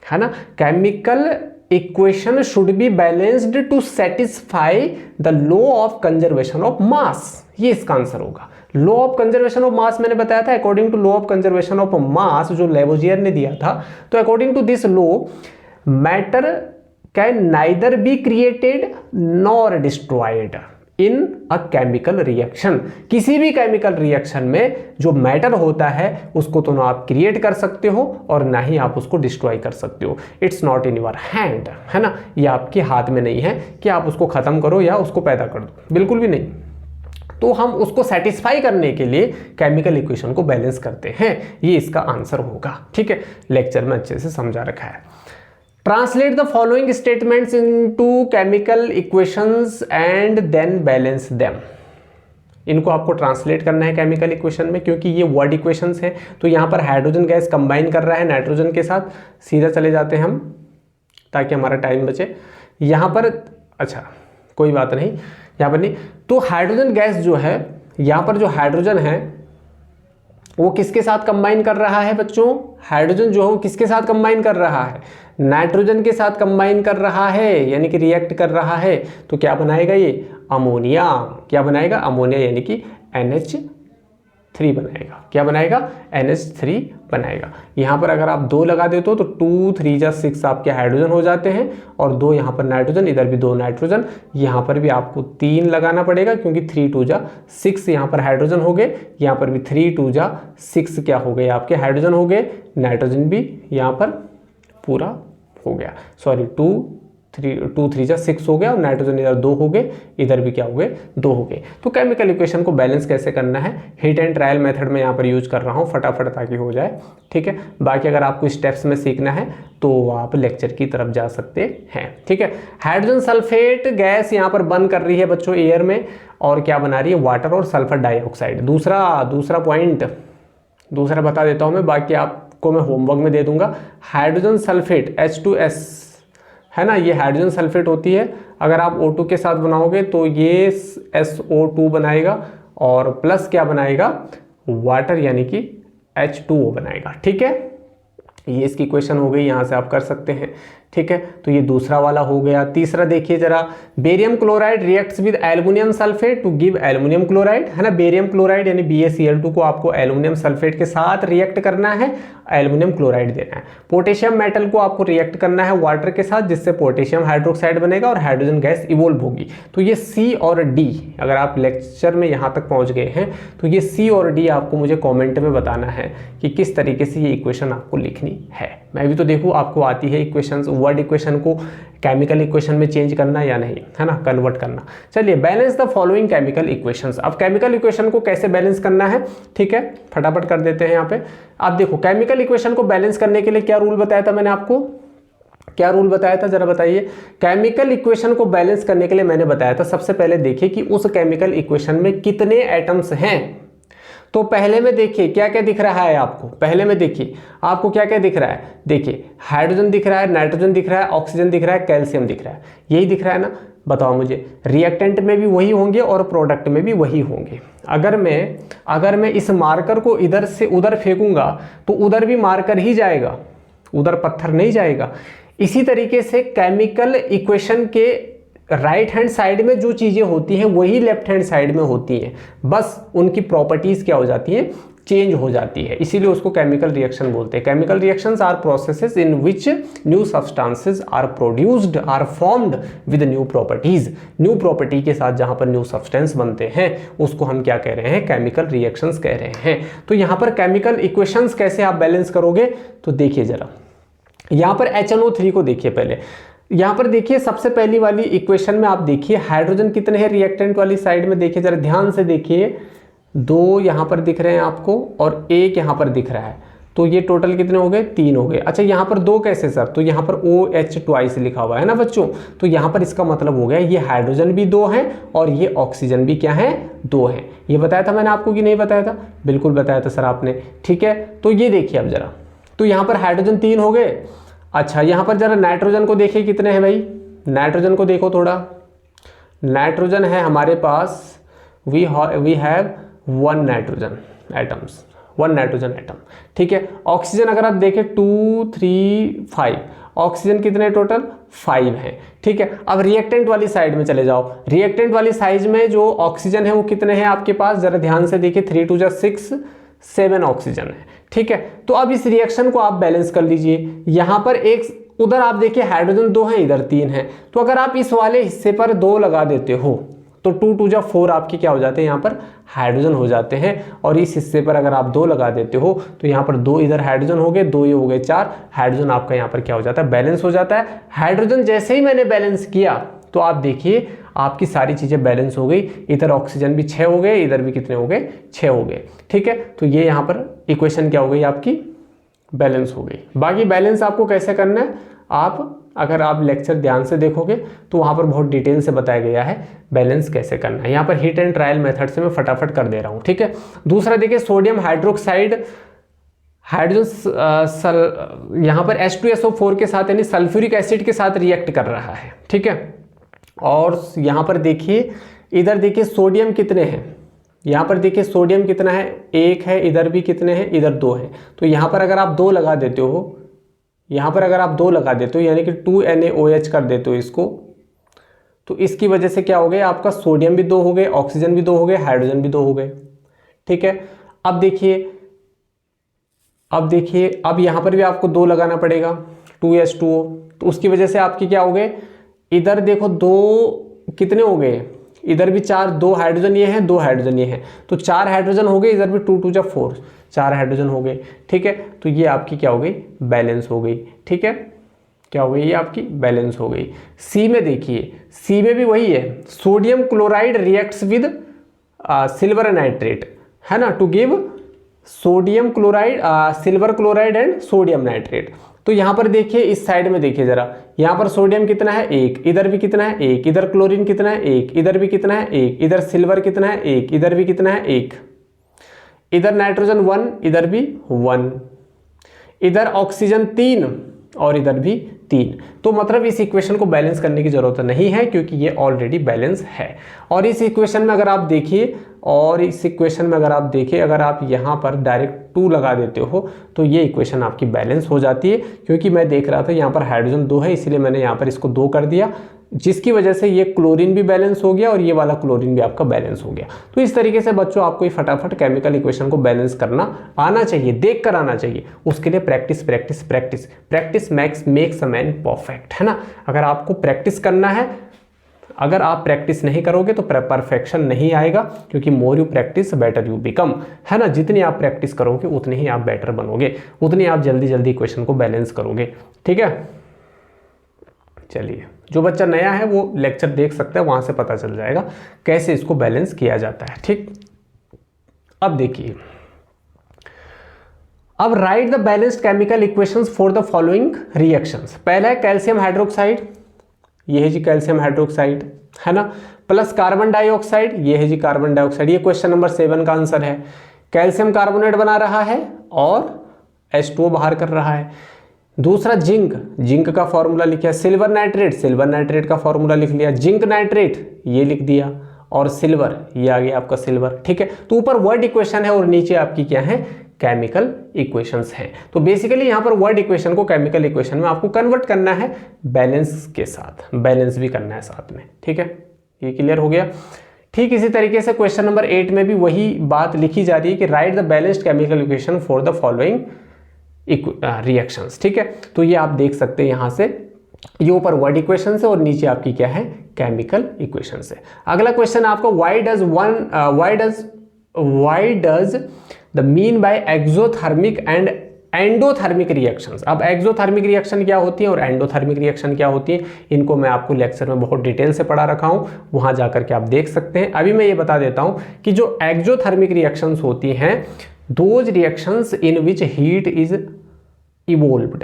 है ना। Chemical equation should be balanced to satisfy the law of conservation of mass, ये इसका आंसर होगा। Law of conservation of mass मैंने बताया था, according to law of conservation of mass जो लेवोजियर ने दिया था, तो according to this law matter can neither be created nor destroyed in a chemical reaction. किसी भी केमिकल रिएक्शन में जो मैटर होता है उसको तो ना आप क्रिएट कर सकते हो और ना ही आप उसको डिस्ट्रॉय कर सकते हो। It's not in your hand, है ना, ये आपके हाथ में नहीं है कि आप उसको खत्म करो या उसको पैदा कर दो, बिल्कुल भी नहीं। तो हम उसको सेटिस्फाई करने के लिए केमिकल इक्वेशन को बैलेंस करते हैं, ये इसका आंसर होगा। ठीक है, लेक्चर में अच्छे से समझा रखा है। Translate the following statements into chemical equations and then balance them. इनको आपको ट्रांसलेट करना है केमिकल इक्वेशन में, क्योंकि ये वर्ड इक्वेशंस हैं। तो यहाँ पर हाइड्रोजन गैस कंबाइन कर रहा है नाइट्रोजन के साथ, सीधा चले जाते हैं हम ताकि हमारा टाइम बचे। यहाँ पर अच्छा कोई बात नहीं, यहाँ पर नहीं। तो हाइड्रोजन गैस जो है, यहाँ पर जो हाइड्रोजन है वो किसके साथ कंबाइन कर रहा है बच्चों? हाइड्रोजन जो है वो किसके साथ कंबाइन कर रहा है? नाइट्रोजन के साथ कंबाइन कर रहा है, यानी कि रिएक्ट कर रहा है। तो क्या बनाएगा ये? अमोनिया। क्या बनाएगा? अमोनिया, यानी कि NH3 बनाएगा। क्या बनाएगा? NH3 बनाएगा। यहाँ पर अगर आप 2 लगा देते हो तो 2 3 जा 6 आपके हाइड्रोजन हो जाते हैं, और 2 यहाँ पर नाइट्रोजन, इधर भी 2 नाइट्रोजन, यहाँ पर भी आपको 3 लगाना पड़ेगा क्योंकि 3 2 जा 6 यहाँ पर हाइड्रोजन हो गए, यहाँ पर भी 3 2 जा 6 क्या हो गए? आपके हाइड्रोजन हो गए, नाइट्रोजन भी यहाँ पर पूरा हो गया, सॉरी 2 3 जा 6 हो गया, और नाइट्रोजन इधर 2 हो गए, इधर भी क्या हो गए? 2 हो गए। तो केमिकल इक्वेशन को बैलेंस कैसे करना है, हिट एंड ट्रायल मेथड में यहाँ पर यूज कर रहा हूँ फटाफट ताकि हो जाए, ठीक है। बाकी अगर आपको स्टेप्स में सीखना है तो आप लेक्चर की तरफ जा सकते हैं, ठीक है। हाइड्रोजन सल्फेट गैस यहाँ पर बर्न कर रही है बच्चों एयर में, और क्या बना रही है? वाटर और सल्फर डाइऑक्साइड। दूसरा पॉइंट दूसरा बता देता हूँ मैं, बाकी आपको मैं होमवर्क में दे दूंगा। हाइड्रोजन सल्फेट H2S है ना, ये हाइड्रोजन सल्फेट होती है। अगर आप O2 के साथ बनाओगे तो ये SO2 बनाएगा, और प्लस क्या बनाएगा? वाटर, यानी कि H2O बनाएगा, ठीक है। ये इसकी क्वेश्चन हो गई, यहाँ से आप कर सकते हैं, ठीक है। तो ये दूसरा वाला हो गया। तीसरा देखिए जरा, barium chloride reacts with aluminium sulphate to give aluminium chloride, है ना। बेरियम क्लोराइड यानी BaCl2 को आपको एल्युमिनियम सल्फेट के साथ रिएक्ट करना है, एल्युमिनियम क्लोराइड देना है। पोटेशियम मेटल को आपको रिएक्ट करना है वाटर के साथ, जिससे पोटेशियम हाइड्रोक्साइड बनेगा और हाइड्रोजन गैस इवोल्व होगी। तो ये C और D, अगर आप लेक्चर में यहाँ तक पहुँच गए हैं तो ये C और D आपको मुझे कॉमेंट में बताना है कि किस तरीके से ये इक्वेशन आपको लिखनी है। मैं भी तो देखूँ आपको आती है इक्वेशंस, वर्ड इक्वेशन को केमिकल इक्वेशन में चेंज करना या नहीं, है ना, कन्वर्ट करना। चलिए, balance the following chemical equations. अब केमिकल इक्वेशन को कैसे बैलेंस करना है, ठीक है, फटाफट कर देते हैं यहाँ पे। आप देखो, केमिकल इक्वेशन को बैलेंस करने के लिए क्या रूल बताया था मैंने आपको? क्या रूल बताया था जरा बताइए। केमिकल इक्वेशन को बैलेंस करने के लिए मैंने बताया था, सबसे पहले देखिए कि उस केमिकल इक्वेशन में कितने एटम्स हैं। तो पहले में देखिए क्या क्या दिख रहा है आपको, पहले में देखिए आपको क्या क्या दिख रहा है। देखिए, हाइड्रोजन दिख रहा है, नाइट्रोजन दिख रहा है, ऑक्सीजन दिख रहा है, कैल्शियम दिख रहा है, यही दिख रहा है ना। बताओ मुझे, रिएक्टेंट में भी वही होंगे और प्रोडक्ट में भी वही होंगे। अगर मैं इस मार्कर को इधर से उधर फेंकूंगा तो उधर भी मार्कर ही जाएगा, उधर पत्थर नहीं जाएगा। इसी तरीके से केमिकल इक्वेशन के राइट हैंड साइड में जो चीज़ें होती हैं वही लेफ्ट हैंड साइड में होती हैं, बस उनकी प्रॉपर्टीज़ क्या हो जाती हैं? चेंज हो जाती है, इसीलिए उसको केमिकल रिएक्शन बोलते हैं। Chemical reactions are processes in which new substances are produced are formed with new properties. New property के साथ जहां पर न्यू सब्सटेंस बनते हैं उसको हम क्या कह रहे हैं? केमिकल रिएक्शंस कह रहे हैं। तो यहाँ पर केमिकल इक्वेशंस कैसे आप बैलेंस करोगे? तो देखिए जरा, यहाँ पर HNO3 को देखिए पहले। यहाँ पर देखिए सबसे पहली वाली इक्वेशन में आप देखिए हाइड्रोजन कितने हैं रिएक्टेंट वाली साइड में, देखिए जरा ध्यान से देखिए, 2 यहाँ पर दिख रहे हैं आपको और 1 यहाँ पर दिख रहा है, तो ये टोटल कितने हो गए? 3 हो गए। अच्छा, यहाँ पर 2 कैसे सर? तो यहाँ पर OH ट्वाइस लिखा हुआ है ना बच्चों, तो यहाँ पर इसका मतलब हो गया ये हाइड्रोजन भी 2 हैं और ये ऑक्सीजन भी क्या है? 2 हैं। ये बताया था मैंने आपको कि नहीं बताया था? बिल्कुल बताया था सर आपने, ठीक है। तो ये देखिए अब जरा, तो यहाँ पर हाइड्रोजन 3 हो गए। अच्छा, यहाँ पर जरा नाइट्रोजन को देखिए कितने हैं भाई, नाइट्रोजन को देखो थोड़ा। नाइट्रोजन है हमारे पास, we have 1 nitrogen atoms, 1 nitrogen atom, ठीक है। ऑक्सीजन अगर आप देखें 2 3 5, ऑक्सीजन कितने टोटल? 5 है, ठीक है। अब रिएक्टेंट वाली साइड में चले जाओ, रिएक्टेंट वाली साइड में जो ऑक्सीजन है वो कितने हैं आपके पास? जरा ध्यान से देखिए, 3 2 6 7 ऑक्सीजन है, ठीक है। तो अब इस रिएक्शन को आप बैलेंस कर लीजिए। यहाँ पर एक, उधर आप देखिए हाइड्रोजन 2 है, इधर 3 है, तो अगर आप इस वाले हिस्से पर 2 लगा देते हो तो 2 2 4 आपके क्या हो जाते हैं? यहाँ पर हाइड्रोजन हो जाते हैं। और इस हिस्से पर अगर आप 2 लगा देते हो तो यहाँ पर 2 इधर हाइड्रोजन हो गए, 2 ये हो गए 4, हाइड्रोजन आपका यहाँ पर क्या हो जाता है? बैलेंस हो जाता है। हाइड्रोजन जैसे ही मैंने बैलेंस किया तो आप देखिए आपकी सारी चीज़ें बैलेंस हो गई। इधर ऑक्सीजन भी 6 हो गए, इधर भी कितने हो गए? 6 हो गए, ठीक है। तो ये यहाँ पर इक्वेशन क्या हो गई आपकी? बैलेंस हो गई। बाकी बैलेंस आपको कैसे करना है आप अगर आप लेक्चर ध्यान से देखोगे तो वहाँ पर बहुत डिटेल से बताया गया है बैलेंस कैसे करना है। यहाँ पर हिट एंड ट्रायल मेथड से मैं फटाफट कर दे रहा हूँ, ठीक है। दूसरा देखिए, सोडियम हाइड्रोक्साइड हाइड्रोजन यहाँ पर H2SO4 के साथ यानी सल्फ्यूरिक एसिड के साथ रिएक्ट कर रहा है, ठीक है। और यहाँ पर देखिए, इधर देखिए सोडियम कितने हैं, यहाँ पर देखिए सोडियम कितना है, 1 है, इधर भी कितने हैं, इधर 2 है। तो यहाँ पर अगर आप 2 लगा देते हो, यहाँ पर अगर आप 2 लगा देते हो यानी कि 2NaOH कर देते हो इसको, तो इसकी वजह से क्या हो गया, आपका सोडियम भी 2 हो गए, ऑक्सीजन भी 2 हो गए, हाइड्रोजन भी 2 हो गए, ठीक है। अब देखिए अब यहाँ पर भी आपको 2 लगाना पड़ेगा, 2H2O। तो उसकी वजह से आपकी क्या हो गए, इधर देखो 2 कितने हो गए, इधर भी 4, 2 हाइड्रोजन ये हैं, 2 हाइड्रोजन ये हैं, तो 4 हाइड्रोजन हो गए, इधर भी 2 2 4, 4 हाइड्रोजन हो गए, ठीक है। तो ये आपकी क्या हो गई, बैलेंस हो गई, ठीक है। क्या हो गई, ये आपकी बैलेंस हो गई। सी में देखिए, सी में भी वही है, sodium chloride reacts with silver nitrate, है ना, to give sodium chloride, silver chloride and sodium nitrate. तो यहाँ पर देखिए, इस साइड में देखिए जरा, यहाँ पर सोडियम कितना है, 1, इधर भी कितना है, 1, इधर क्लोरीन कितना है, 1, इधर भी कितना है, 1, इधर सिल्वर कितना है, 1, इधर भी कितना है, 1, इधर नाइट्रोजन 1, इधर भी 1, इधर ऑक्सीजन 3 और इधर भी 3। तो मतलब इस इक्वेशन को बैलेंस करने की जरूरत नहीं है क्योंकि ये ऑलरेडी बैलेंस है। और इस इक्वेशन में अगर आप देखिए, अगर आप यहाँ पर डायरेक्ट 2 लगा देते हो तो ये इक्वेशन आपकी बैलेंस हो जाती है। क्योंकि मैं देख रहा था यहाँ पर हाइड्रोजन 2 है, इसलिए मैंने यहाँ पर इसको 2 कर दिया, जिसकी वजह से ये क्लोरीन भी बैलेंस हो गया और ये वाला क्लोरीन भी आपका बैलेंस हो गया। तो इस तरीके से बच्चों आपको ये फटाफट केमिकल इक्वेशन को बैलेंस करना आना चाहिए, देख कर आना चाहिए। उसके लिए practice practice practice practice makes a man perfect, है ना। अगर आपको प्रैक्टिस करना है, अगर आप प्रैक्टिस नहीं करोगे तो परफेक्शन नहीं आएगा, क्योंकि more you practice better you become, है ना। जितनी आप प्रैक्टिस करोगे उतनी ही आप बेटर बनोगे, उतनी आप जल्दी जल्दी इक्वेशन को बैलेंस करोगे, ठीक है। चलिए, जो बच्चा नया है वो लेक्चर देख सकता है, वहां से पता चल जाएगा कैसे इसको बैलेंस किया जाता है, ठीक। अब देखिए, अब right the balanced chemical equations for the following reactions. पहला है कैल्शियम हाइड्रोक्साइड, ये है जी कैल्शियम हाइड्रोक्साइड, है ना, प्लस कार्बन डाइऑक्साइड, ये है जी कार्बन डाइऑक्साइड। ये क्वेश्चन नंबर 7 का आंसर है। कैल्शियम कार्बोनेट बना रहा है और H2O बाहर कर रहा है। दूसरा जिंक का फॉर्मूला लिखा है। सिल्वर नाइट्रेट का फॉर्मूला लिख लिया। जिंक नाइट्रेट ये लिख दिया, और सिल्वर ये आ गया आपका सिल्वर, ठीक है। तो ऊपर वर्ड इक्वेशन है और नीचे आपकी क्या है, केमिकल इक्वेशंस हैं। तो बेसिकली यहाँ पर वर्ड इक्वेशन को केमिकल इक्वेशन में आपको कन्वर्ट करना है बैलेंस के साथ, बैलेंस भी करना है साथ में, ठीक है। ये क्लियर हो गया। ठीक इसी तरीके से क्वेश्चन नंबर 8 में भी वही बात लिखी जा रही है कि right the balanced chemical equation for the following reactions, ठीक है। तो ये आप देख सकते हैं यहाँ से, ये ऊपर वर्ड इक्वेशन है और नीचे आपकी क्या है, केमिकल इक्वेशन है। अगला क्वेश्चन आपका why does the mean by exothermic and endothermic reactions. अब एक्सोथर्मिक रिएक्शन क्या होती है और एंडोथर्मिक रिएक्शन क्या होती है, इनको मैं आपको लेक्चर में बहुत डिटेल से पढ़ा रखा हूँ, वहां जाकर के आप देख सकते हैं। अभी मैं ये बता देता हूँ कि जो एक्सोथर्मिक रिएक्शंस होती हैं, those reactions in which heat is evolved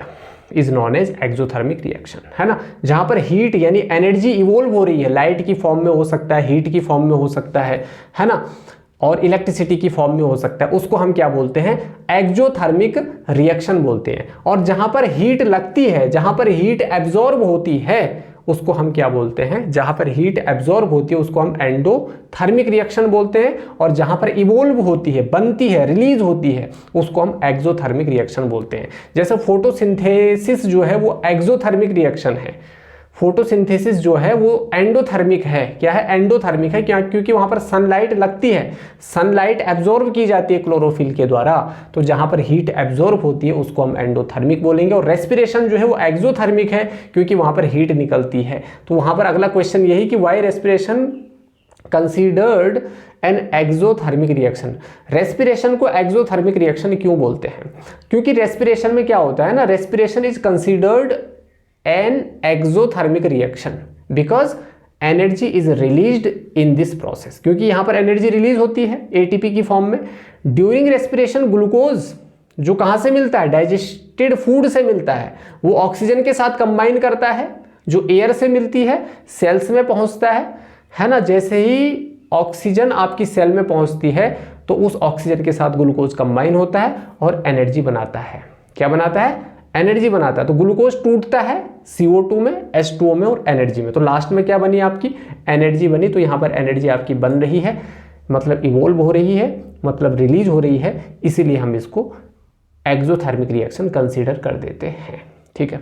is known as exothermic reaction, है ना। जहां पर हीट यानी एनर्जी इवोल्व हो रही है, लाइट की फॉर्म में हो सकता है, हीट की फॉर्म में हो सकता है ना, और इलेक्ट्रिसिटी की फॉर्म में हो सकता है, उसको हम क्या बोलते हैं, एक्सोथर्मिक रिएक्शन बोलते हैं। और जहां पर हीट लगती है, जहां पर हीट एब्जॉर्ब होती है, उसको हम क्या बोलते हैं, जहां पर हीट एब्जॉर्ब होती है उसको हम एंडोथर्मिक रिएक्शन बोलते हैं, और जहां पर इवोल्व होती है, बनती है, रिलीज होती है, उसको हम एक्सोथर्मिक रिएक्शन बोलते हैं। जैसे फोटोसिंथेसिस जो है वो एक्सोथर्मिक रिएक्शन है, फोटोसिंथेसिस जो है वो एंडोथर्मिक है। क्या है, एंडोथर्मिक है, क्या, क्योंकि वहां पर सनलाइट लगती है, सनलाइट एब्जॉर्ब की जाती है क्लोरोफिल के द्वारा, तो जहां पर हीट एब्जॉर्ब होती है उसको हम एंडोथर्मिक बोलेंगे। और रेस्पिरेशन जो है वो एक्सोथर्मिक है, क्योंकि वहां पर हीट निकलती है। तो वहां पर अगला क्वेश्चन यही कि why respiration considered an exothermic reaction. Respiration को एक्सोथर्मिक रिएक्शन क्यों बोलते हैं, क्योंकि रेस्पिरेशन में क्या होता है ना, respiration is considered an exothermic reaction because energy is released in this process, क्योंकि यहां पर एनर्जी रिलीज होती है एटीपी की फॉर्म में। ड्यूरिंग रेस्पिरेशन ग्लूकोज जो कहाँ से मिलता है, डाइजेस्टेड फूड से मिलता है, वो ऑक्सीजन के साथ कंबाइन करता है, जो एयर से मिलती है सेल्स में पहुंचता है ना। जैसे ही ऑक्सीजन आपकी सेल में पहुंचती है तो उस ऑक्सीजन के साथ ग्लूकोज कंबाइन होता है और एनर्जी बनाता है। क्या बनाता है, एनर्जी बनाता है। तो ग्लूकोज टूटता है CO2 में, H2O में और एनर्जी में, तो लास्ट में क्या बनी आपकी, एनर्जी बनी। तो यहाँ पर एनर्जी आपकी बन रही है, मतलब इवोल्व हो रही है, मतलब रिलीज हो रही है, इसीलिए हम इसको एक्सोथर्मिक रिएक्शन कंसीडर कर देते हैं। ठीक है।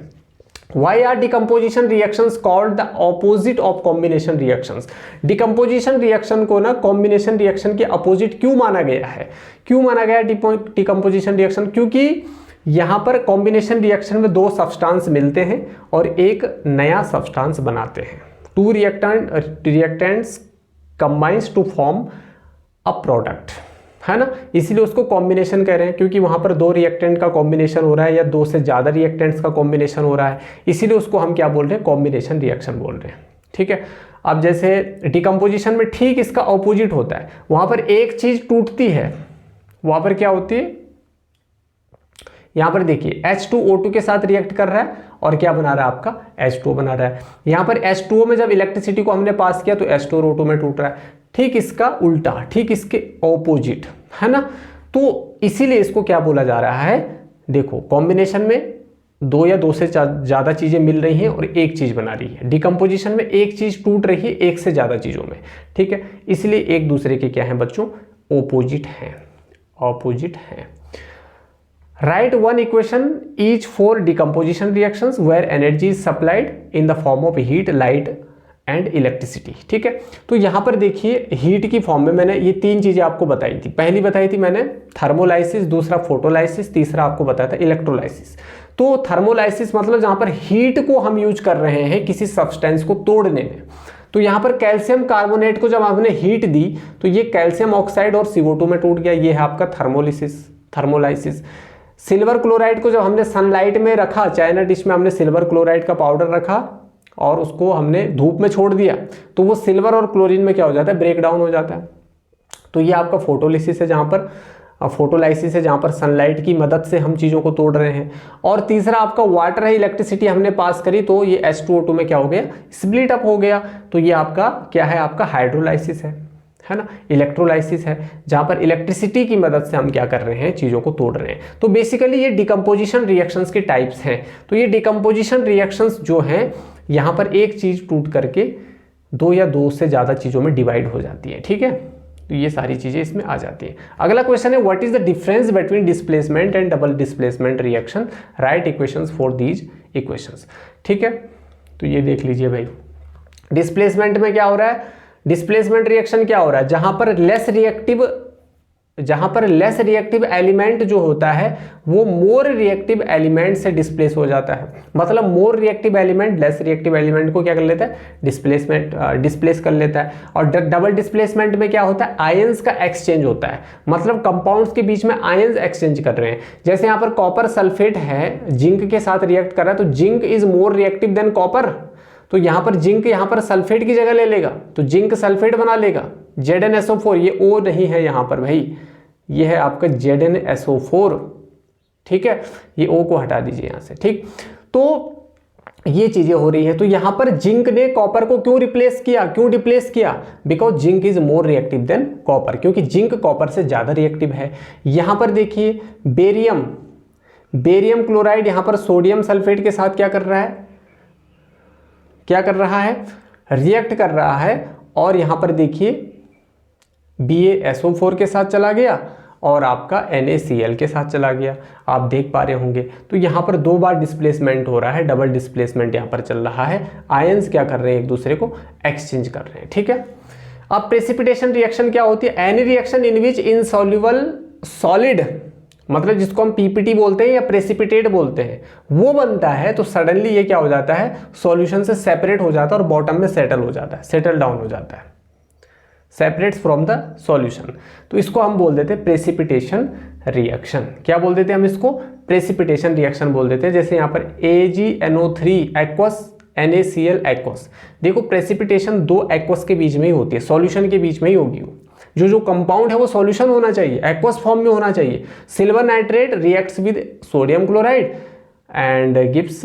Why are decomposition reactions called the opposite of combination reactions? Decomposition reaction को ना combination reaction के opposite क्यों माना गया है, क्यों माना गया decomposition reaction? क्योंकि यहाँ पर combination reaction में दो सब्सटेंस मिलते हैं और एक नया सब्सटेंस बनाते हैं। Two reactants combines to form a product, है ना, इसीलिए उसको कॉम्बिनेशन कह रहे हैं, क्योंकि वहां पर दो रिएक्टेंट का कॉम्बिनेशन हो रहा है या दो से ज़्यादा रिएक्टेंट्स का कॉम्बिनेशन हो रहा है, इसीलिए उसको हम क्या बोल रहे हैं, कॉम्बिनेशन रिएक्शन बोल रहे हैं। ठीक है। अब जैसे डिकम्पोजिशन में ठीक इसका ऑपोजिट होता है, वहां पर एक चीज टूटती है, वहां पर क्या होती है, यहां पर देखिए H2O2 के साथ रिएक्ट कर रहा है और क्या बना रहा है आपका, H2O बना रहा है। यहां पर H2O में जब इलेक्ट्रिसिटी को हमने पास किया तो H2 और O2 में टूट रहा है, ठीक इसका उल्टा, ठीक इसके ऑपोजिट, है ना। तो इसीलिए इसको क्या बोला जा रहा है, देखो कॉम्बिनेशन में दो या दो से ज़्यादा चीज़ें मिल रही हैं और एक चीज़ बना रही है, डिकम्पोजिशन में एक चीज़ टूट रही है एक से ज़्यादा चीज़ों में। ठीक है, इसलिए एक दूसरे के क्या हैं बच्चों, ऑपोजिट हैं, ऑपोजिट हैं। Write one equation each for decomposition reactions where energy is supplied in the form of heat, light and electricity. ठीक है, तो यहाँ पर देखिए हीट की फॉर्म में मैंने ये तीन चीज़ें आपको बताई थी। पहली बताई थी मैंने थर्मोलाइसिस, दूसरा फोटोलाइसिस, तीसरा आपको बताया था इलेक्ट्रोलाइसिस। तो थर्मोलाइसिस मतलब जहाँ पर हीट को हम यूज कर रहे हैं किसी सब्सटेंस को तोड़ने में। तो यहाँ पर कैल्शियम कार्बोनेट को जब आपने हीट दी तो ये कैल्शियम ऑक्साइड और CO2 में टूट गया, ये है आपका थर्मोलाइसिस। सिल्वर क्लोराइड को जब हमने सनलाइट में रखा, चाइना डिश में हमने सिल्वर क्लोराइड का पाउडर रखा और उसको हमने धूप में छोड़ दिया, तो वो सिल्वर और क्लोरीन में क्या हो जाता है, ब्रेक डाउन हो जाता है। तो ये आपका फोटोलिसिस है, जहाँ पर फोटोलाइसिस है, जहाँ पर सनलाइट की मदद से हम चीज़ों को तोड़ रहे हैं। और तीसरा आपका वाटर है, इलेक्ट्रिसिटी हमने पास करी तो ये H2O2 में क्या हो गया, स्प्लिट अप हो गया। तो ये आपका क्या है, आपका हाइड्रोलाइसिस है ना, इलेक्ट्रोलाइसिस है, जहाँ पर इलेक्ट्रिसिटी की मदद से हम क्या कर रहे हैं, चीज़ों को तोड़ रहे हैं। तो बेसिकली ये डिकम्पोजिशन रिएक्शंस के टाइप्स हैं। तो ये डिकम्पोजिशन रिएक्शंस जो हैं, यहाँ पर एक चीज़ टूट करके दो या दो से ज़्यादा चीज़ों में डिवाइड हो जाती है। ठीक है, तो ये सारी चीज़ें इसमें आ जाती हैं। अगला क्वेश्चन है, what is the difference between displacement and double displacement reaction, right equations for these equations. ठीक है, तो ये देख लीजिए भाई, डिस्प्लेसमेंट में क्या हो रहा है, डिस्प्लेसमेंट रिएक्शन क्या हो रहा है, जहां पर लेस रिएक्टिव एलिमेंट जो होता है वो मोर रिएक्टिव एलिमेंट से डिस्प्लेस हो जाता है। मतलब more reactive element less reactive element को क्या कर लेता है, डिस्प्लेस कर लेता है। और डबल डिस्प्लेसमेंट में क्या होता है, आयंस का एक्सचेंज होता है, मतलब कंपाउंड्स के बीच में आयंस एक्सचेंज कर रहे हैं। जैसे यहाँ पर कॉपर सल्फेट है, जिंक के साथ रिएक्ट कर रहा है, तो zinc is more reactive than copper, तो यहाँ पर जिंक यहाँ पर सल्फेट की जगह ले लेगा, तो जिंक सल्फेट बना लेगा, ZnSO4, ये O नहीं है यहाँ पर भाई, ये है आपका ZnSO4। ठीक है, ये O को हटा दीजिए यहाँ से। ठीक, तो ये चीजें हो रही हैं। तो यहाँ पर जिंक ने कॉपर को क्यों रिप्लेस किया, क्यों रिप्लेस किया, because zinc is more reactive than copper, क्योंकि जिंक कॉपर से ज्यादा रिएक्टिव है। यहाँ पर देखिए बेरियम क्लोराइड यहाँ पर सोडियम सल्फेट के साथ क्या कर रहा है, रिएक्ट कर रहा है, और यहाँ पर देखिए BaSO4 के साथ चला गया और आपका NaCl के साथ चला गया, आप देख पा रहे होंगे। तो यहाँ पर दो बार डिस्प्लेसमेंट हो रहा है, डबल डिस्प्लेसमेंट यहाँ पर चल रहा है, आयंस क्या कर रहे हैं, एक दूसरे को एक्सचेंज कर रहे हैं। ठीक है, अब प्रेसिपिटेशन रिएक्शन क्या होती है, any reaction in which insoluble solid, मतलब जिसको हम PPT बोलते हैं या प्रेसिपिटेट बोलते हैं, वो बनता है, तो सडनली ये क्या हो जाता है, सॉल्यूशन से सेपरेट हो जाता है और बॉटम में सेटल हो जाता है, सेटल डाउन हो जाता है, सेपरेट्स फ्रॉम द सॉल्यूशन। तो इसको हम बोल देते हैं प्रेसिपिटेशन रिएक्शन। क्या बोल देते हैं हम इसको, प्रेसिपिटेशन रिएक्शन बोल देते हैं। जैसे यहाँ पर AgNO3 एक्वस, NaCl एक्वस। देखो प्रेसिपिटेशन दो एक्वस के बीच में ही होती है, सॉल्यूशन के बीच में ही होगी। जो जो कंपाउंड है वो सॉल्यूशन होना चाहिए, एक्वस फॉर्म में होना चाहिए। Silver nitrate reacts with sodium chloride and gives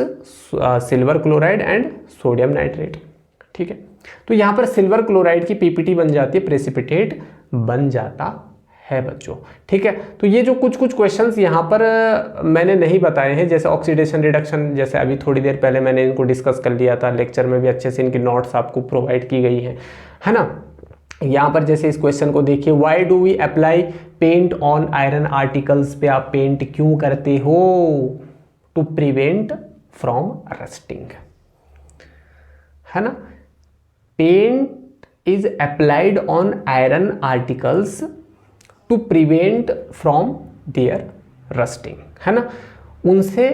silver chloride and sodium nitrate. ठीक है, तो यहाँ पर सिल्वर क्लोराइड की पीपीटी बन जाती है, प्रेसिपिटेट बन जाता है बच्चों। ठीक है, तो ये जो कुछ कुछ क्वेश्चंस यहाँ पर मैंने नहीं बताए हैं, जैसे ऑक्सीडेशन रिडक्शन, जैसे अभी थोड़ी देर पहले मैंने इनको डिस्कस कर लिया था, लेक्चर में भी अच्छे से इनकी नोट्स आपको प्रोवाइड की गई हैं, है ना। यहाँ पर जैसे इस क्वेश्चन को देखिए, why do we apply paint on iron articles, पे आप पेंट क्यों करते हो? टू प्रिवेंट फ्रॉम रस्टिंग, है ना। Paint is applied on iron articles to prevent from their rusting, है ना। उनसे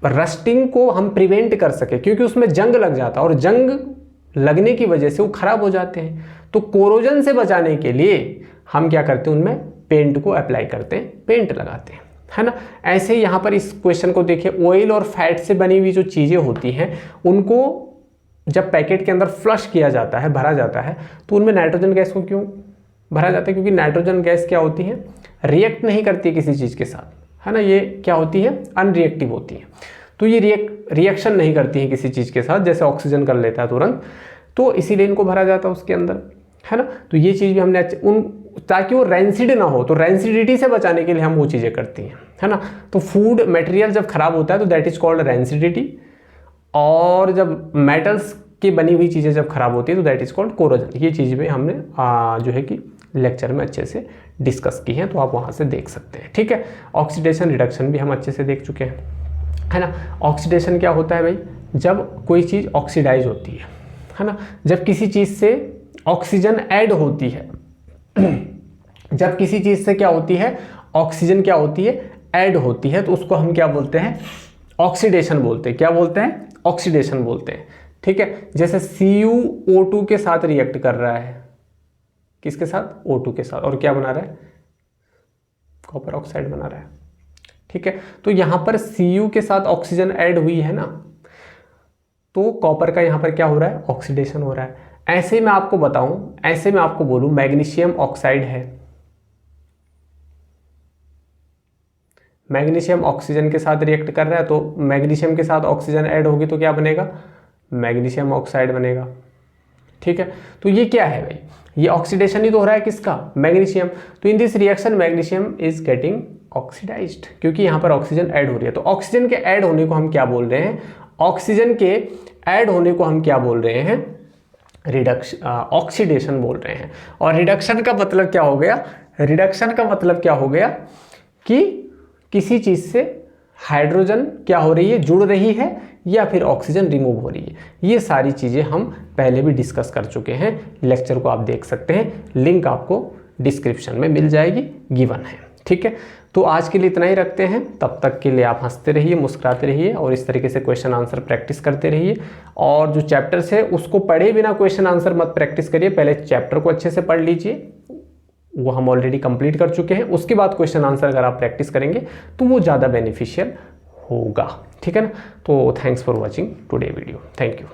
रस्टिंग को हम प्रिवेंट कर सके, क्योंकि उसमें जंग लग जाता है और जंग लगने की वजह से वो खराब हो जाते हैं। तो कोरोजन से बचाने के लिए हम क्या करते हैं, उनमें पेंट को अप्लाई करते हैं, पेंट लगाते हैं, है ना। ऐसे ही यहाँ पर इस क्वेश्चन को देखिए, ऑयल और फैट से बनी हुई जो चीज़ें होती हैं उनको जब पैकेट के अंदर फ्लश किया जाता है, भरा जाता है, तो उनमें नाइट्रोजन गैस को क्यों भरा जाता है? क्योंकि नाइट्रोजन गैस क्या होती है, रिएक्ट नहीं करती है किसी चीज़ के साथ, है ना। ये क्या होती है, अनरिएक्टिव होती है। तो ये रिएक्शन नहीं करती है किसी चीज़ के साथ, जैसे ऑक्सीजन कर लेता है तुरंत, तो इसीलिए इनको भरा जाता है उसके अंदर, है ना। तो ये चीज़ भी हमने ताकि वो रैंसिड ना हो, तो रैंसिडिटी से बचाने के लिए हम वो चीज़ें करती हैं, है ना। तो फूड मटेरियल जब खराब होता है तो दैट इज कॉल्ड रैंसिडिटी, और जब मेटल्स की बनी हुई चीज़ें जब खराब होती है तो दैट इज कॉल्ड कोरोजन। ये चीज़ भी हमने जो है कि लेक्चर में अच्छे से डिस्कस की है, तो आप वहाँ से देख सकते हैं। ठीक है, ऑक्सीडेशन रिडक्शन भी हम अच्छे से देख चुके हैं, है ना। ऑक्सीडेशन क्या होता है भाई, जब कोई चीज़ ऑक्सीडाइज होती है ना। जब किसी चीज़ से ऑक्सीजन ऐड होती है, जब किसी चीज़ से क्या होती है, ऑक्सीजन क्या होती है, ऐड होती है, तो उसको हम क्या बोलते हैं, ऑक्सीडेशन बोलते हैं। क्या बोलते हैं, ऑक्सीडेशन बोलते हैं। ठीक है, जैसे CuO2 के साथ रिएक्ट कर रहा है, किसके साथ, O2 के साथ, और क्या बना रहा है, कॉपर ऑक्साइड बना रहा है। ठीक है, तो यहाँ पर Cu के साथ ऑक्सीजन ऐड हुई है ना, तो कॉपर का यहाँ पर क्या हो रहा है, ऑक्सीडेशन हो रहा है। ऐसे मैं आपको बताऊं, ऐसे मैं आपको बोलूं, मैग्नीशियम ऑक्साइड है, मैग्नीशियम ऑक्सीजन के साथ रिएक्ट कर रहा है, तो मैग्नीशियम के साथ ऑक्सीजन ऐड होगी तो क्या बनेगा, मैग्नीशियम ऑक्साइड बनेगा। ठीक है, तो ये क्या है भाई, ये ऑक्सीडेशन ही तो हो रहा है किसका, मैग्नीशियम। तो in this reaction magnesium is getting oxidised, क्योंकि यहाँ पर ऑक्सीजन ऐड हो रही है। तो ऑक्सीजन के ऐड होने को हम क्या बोल रहे हैं, ऑक्सीजन के ऐड होने को हम क्या बोल रहे हैं, रिडक्शन, ऑक्सीडेशन बोल रहे हैं। और रिडक्शन का मतलब क्या हो गया, रिडक्शन का मतलब क्या हो गया कि किसी चीज़ से हाइड्रोजन क्या हो रही है, जुड़ रही है, या फिर ऑक्सीजन रिमूव हो रही है। ये सारी चीज़ें हम पहले भी डिस्कस कर चुके हैं, लेक्चर को आप देख सकते हैं, लिंक आपको डिस्क्रिप्शन में मिल जाएगी, गिवन है। ठीक है, तो आज के लिए इतना ही रखते हैं, तब तक के लिए आप हंसते रहिए, मुस्कुराते रहिए, और इस तरीके से क्वेश्चन आंसर प्रैक्टिस करते रहिए। और जो चैप्टर्स है उसको पढ़े बिना क्वेश्चन आंसर मत प्रैक्टिस करिए, पहले चैप्टर को अच्छे से पढ़ लीजिए, वो हम ऑलरेडी कंप्लीट कर चुके हैं, उसके बाद क्वेश्चन आंसर अगर आप प्रैक्टिस करेंगे तो वो ज़्यादा बेनिफिशियल होगा। ठीक है ना, तो thanks for watching today video, thank you.